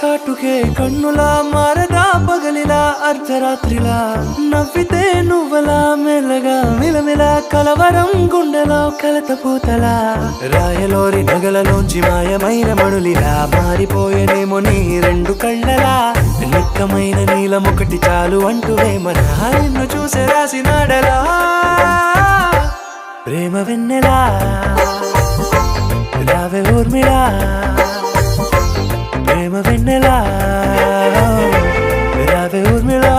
కాటుకే కన్నులా మారదా పగలిలా అర్ధరాత్రిలా నవ్వితే నువ్వలా మెల్లగా మిలమిలా కలవరం గుండెలో కలత పూతలా రాయలోరి నగలలోంచి మాయమైన మణులిలా మారిపోయేనేమో నీ 2 కళ్ళలా నిక్కమైన నీలమొకటి చాలు అంటూ వేమనా నిన్ను చూసే రాసినాడలా ప్రేమ వెన్నెలా రావే ఊర్మిళా ప్రేమ వెన్నెలా రావే ఊర్మిళా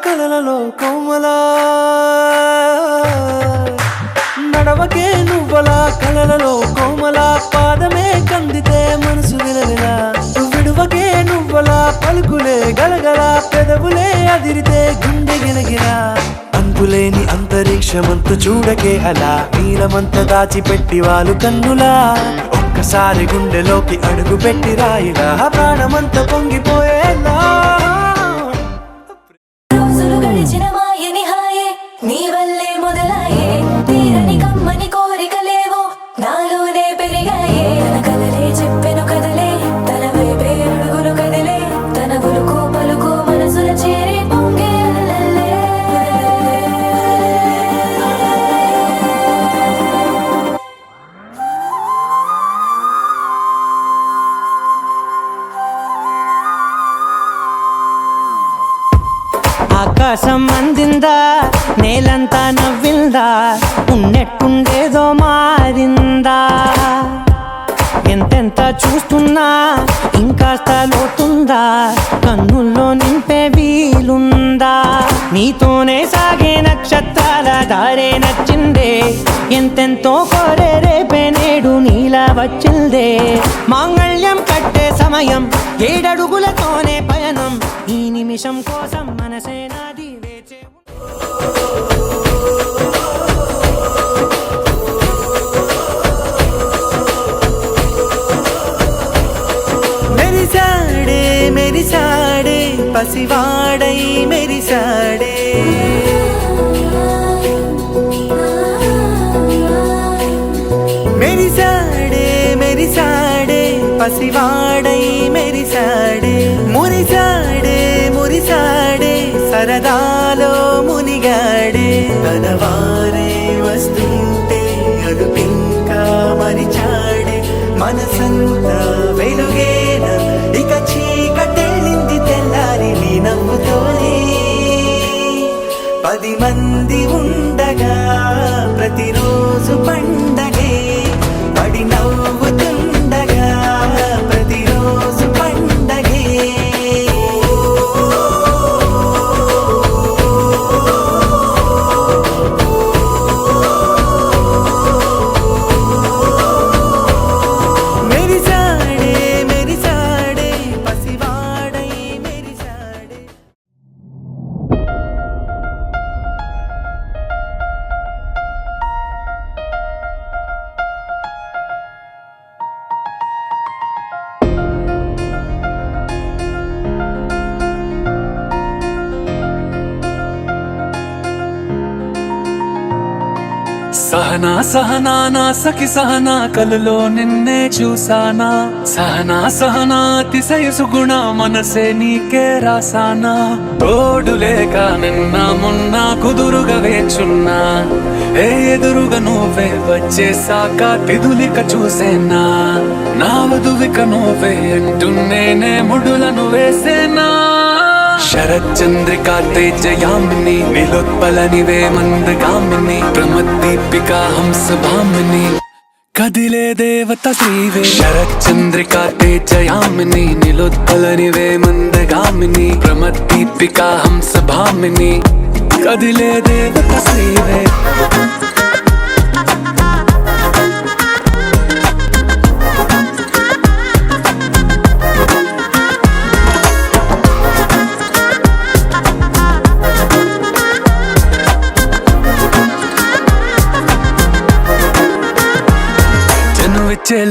కలలలో కోమలా నడవకే నువ్వలా కలలలో కోమలా పాదమే కందితే మనసు విలవిలా విడువకే నువ్వలా పలుకులే గలగల పెదవులే అదిరితే గుండె గిలగిలా అంతులేని అంతరిక్షమంత చూడకే అలా నీలమంత దాచిపెట్టి వాళ్ళు కన్నులా ఒక్కసారి గుండెలోకి అడుగు పెట్టి రాయిలా ప్రాణమంత పొంగిపోయేలా నీ వల్లే మొదలాయే తీరని కమ్మని కోరికలేవో నాలోనే పెరిగాయే తన కలలే చెప్పెను కదలే తన వైపే అడుగులు కదిలే తన గులుకు పలుకు మనసుల చేరి పొంగే అలలే. ఆకాశం అందిందా నేలంతా నవ్విందా ఉన్నట్టుండేదో మారిందా ఎంతెంత చూస్తున్నా ఇంకాస్త లోతుందా కన్నుల్లో నింపే వీలుందా నీతోనే సాగే నక్షత్రాల దారే నచ్చిందే ఎంతెంతో కోరే రేపే నేడు నీలా వచ్చిందే మాంగళ్యం కట్టే సమయం 7 అడుగులతోనే పయనం ఈ నిమిషం కోసం మనసే నాది వేచే మెరిసాడే పసివాడై మెరిసాడే మెరిసాడే పసివాడై మెరిసాడే మురిసాడే సరదాలో మునిగాడే మనవారే వస్తుంటే అదుపింకా మరిచాడే మనసంతా వెలుగేన ఇక చీకటెళ్ళింది తెల్లారి నీ నవ్వుతోనే 10 మంది ఉండగా ప్రతిరోజు పండగే పడి నవ్వుతుండగా ప్రతిరోజు పండగే సహనా సహనా నా సఖి సహనా కలలో నిన్నే చూసానా సహనా సహనా అతిశయ సుగుణ మనసే నీకే రాసానా తోడు లేక నిన్న మొన్న కుదురుగా వేచున్నా ఏ ఎదురుగా నువ్వే వచ్చేసాక తిదులిక చూసేనా నా వధువిక నువ్వే అంటున్నేనే ముడులను వేసేనా శరచంద్రికా తేజయామిని నిలోత్పలనివే మందగామిని ప్రమద్దీపికా హంసభామిని కదిలే దేవత శ్రీవే శరచంద్రికా తేజయామిని నిలోత్పలనివే మందగామిని ప్రమద్దీపికా హంసభామిని కదిలే దేవత శ్రీవే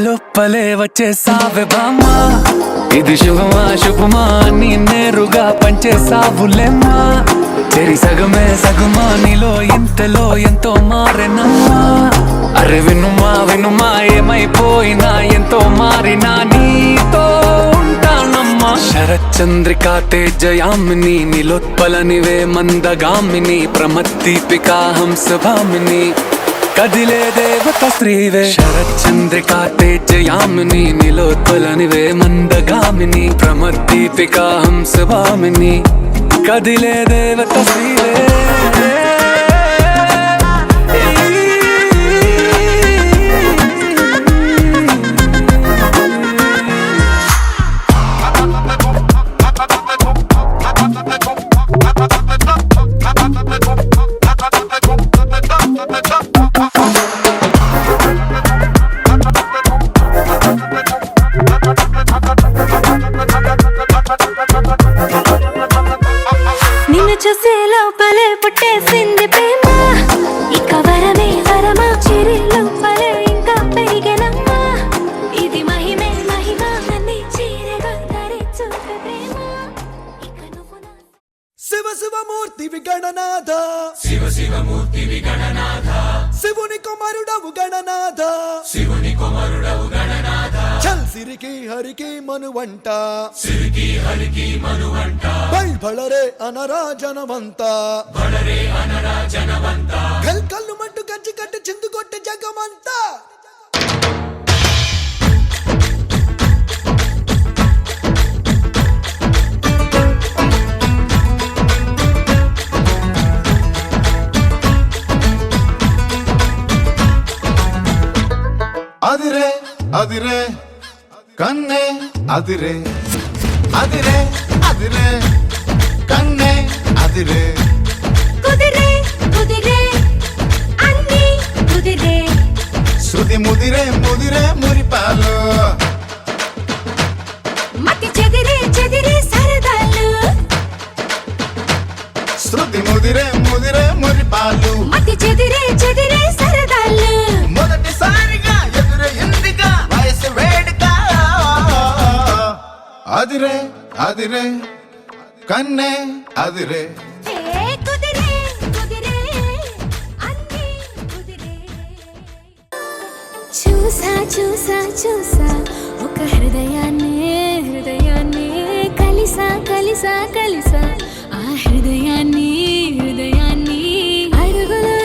లోపలే వచ్చేసావే బామ్మా ఇది శుభమా శుభమా నీ నేరుగా పంచేసావులేమ్మా చెరి సగమే సగమా నీలో ఇంతలో ఎంతో మారెనమ్మా అరే వినుమా వినుమా ఏమైపోయినా ఎంతో మారినా నీతో ఉంటానమ్మా శరచంద్రికా తేజయామిని నిలోత్పలనివే మందగామిని ప్రమద్దీపికా హంసభామిని కదిలే దేవత శ్రీవే శరచంద్రికా తేజయామిని నిలోత్పలనివే మందగామిని ప్రమద్దీపికా హంసభామిని కదిలే దేవత శ్రీవే నిన్ను చూసే లోపలే పుట్టేసింది ప్రేమ ఇక వరమే వరమా చిరి లోపలే ఇంకా పెరిగెనమ్మా ఇది మహిమే మహిమ అన్ని చీరగా ధరించు ప్రేమ ఇక నువ్వు నా శివ శివమూర్తి విగణనాథ శివ శివమూర్తి విగణనాథ శివుని కుమారుడవు గణనాథ శివుని కుమారుడవు గణనాథ చల్ సిరికి హరికి మనువంట సిరికి హరికి మనువంట బళరే అనరా జనవంత బళరే అనరా జనవంత కల్ కల్లు మంటు గజ్జి కట్టు చిందు కొట్టే జగమంతా అదిరే అదిరే కన్నే అదిరే అదిరే అదిరే కన్నే అదిరే కుదిరే కుదిరే అన్ని కుదిరే శృతి ముదిరే ముదిరే మురిపాలు మతి చెదిరే చెదిరే సరదాలు శృతి ముదిరే ముదిరే మురిపాలు మతి చెదిరే చెదిరే సరదాలు మొదటిసారిగా ఎదురు ఎందుగా వయసు వేడుక అదిరే అదిరే కన్నే అదిరే కుదిరే కుదిరే అన్ని కుదిరే చూసా చూసా చూసా ఒక హృదయాన్ని కలిసా కలిసా కలిసా ఆ హృదయాన్ని అడుగులు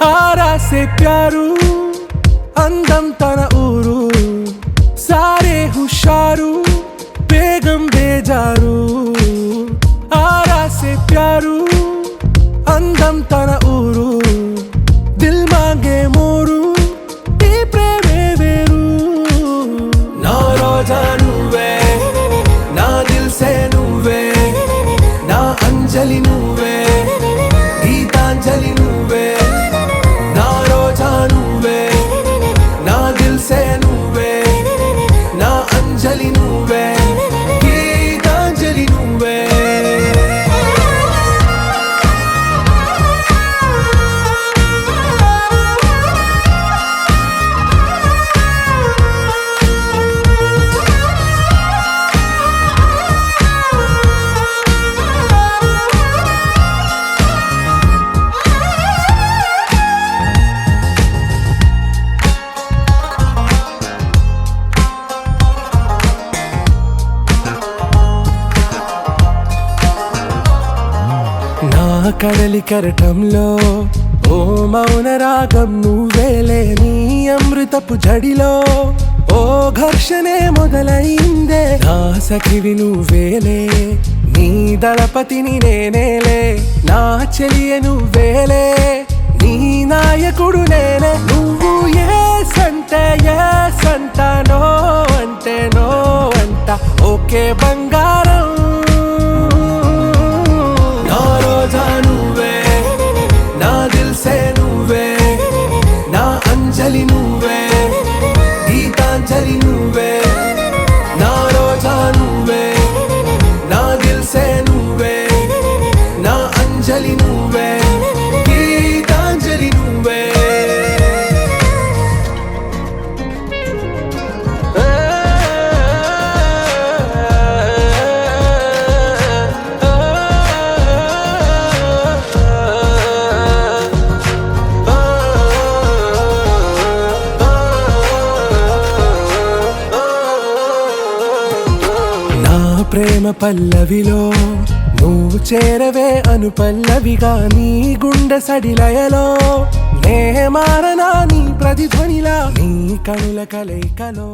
ఆరా సే ప్యారు అందం తన ఊరు సారే హుషారు బేగం బేజారు ఆరా సే ప్యారు అందం తన ఊరు దిల్ మాంగే మోరు ఈ ప్రేమే వేరు నా రోజా నువ్వే నా దిల్ సే నువ్వే నా అంజలి నువ్వే గీతాంజలి నువ్వే నా రోజా నువ్వే నా దిల్ సే నువ్వే నా అంజలి నువ్వే గీతాంజలి నువ్వే నా కడలి కరటంలో ఓ మౌన రాగం నువ్వేలే నీ అమృతపు జడిలో ఓ ఘర్షణే మొదలైందే నా సఖివి నువ్వేలే నీ దళపతిని నేనేలే నా చెలియ నువ్వేలే నీ నాయకుడు నేనే నువ్వు ఏ సంట నో అంటే నో అంట ఓకే బంగారం నా రోజా నువ్వే నా దిల్ సే నువ్వే నా అంజలి నువ్వే గీతాంజలి నువ్వే నా రోజా నువ్వే నా దిల్ సే నువ్వే నా అంజలి నువ్వే గీతాంజలి నువ్వే ప్రేమ పల్లవిలో నువ్వు చేరవే అను పల్లవిగా నీ గుండె సడిలయలో నే మారనా నీ ప్రతిధ్వనిలా నీ కనుల కలయికలో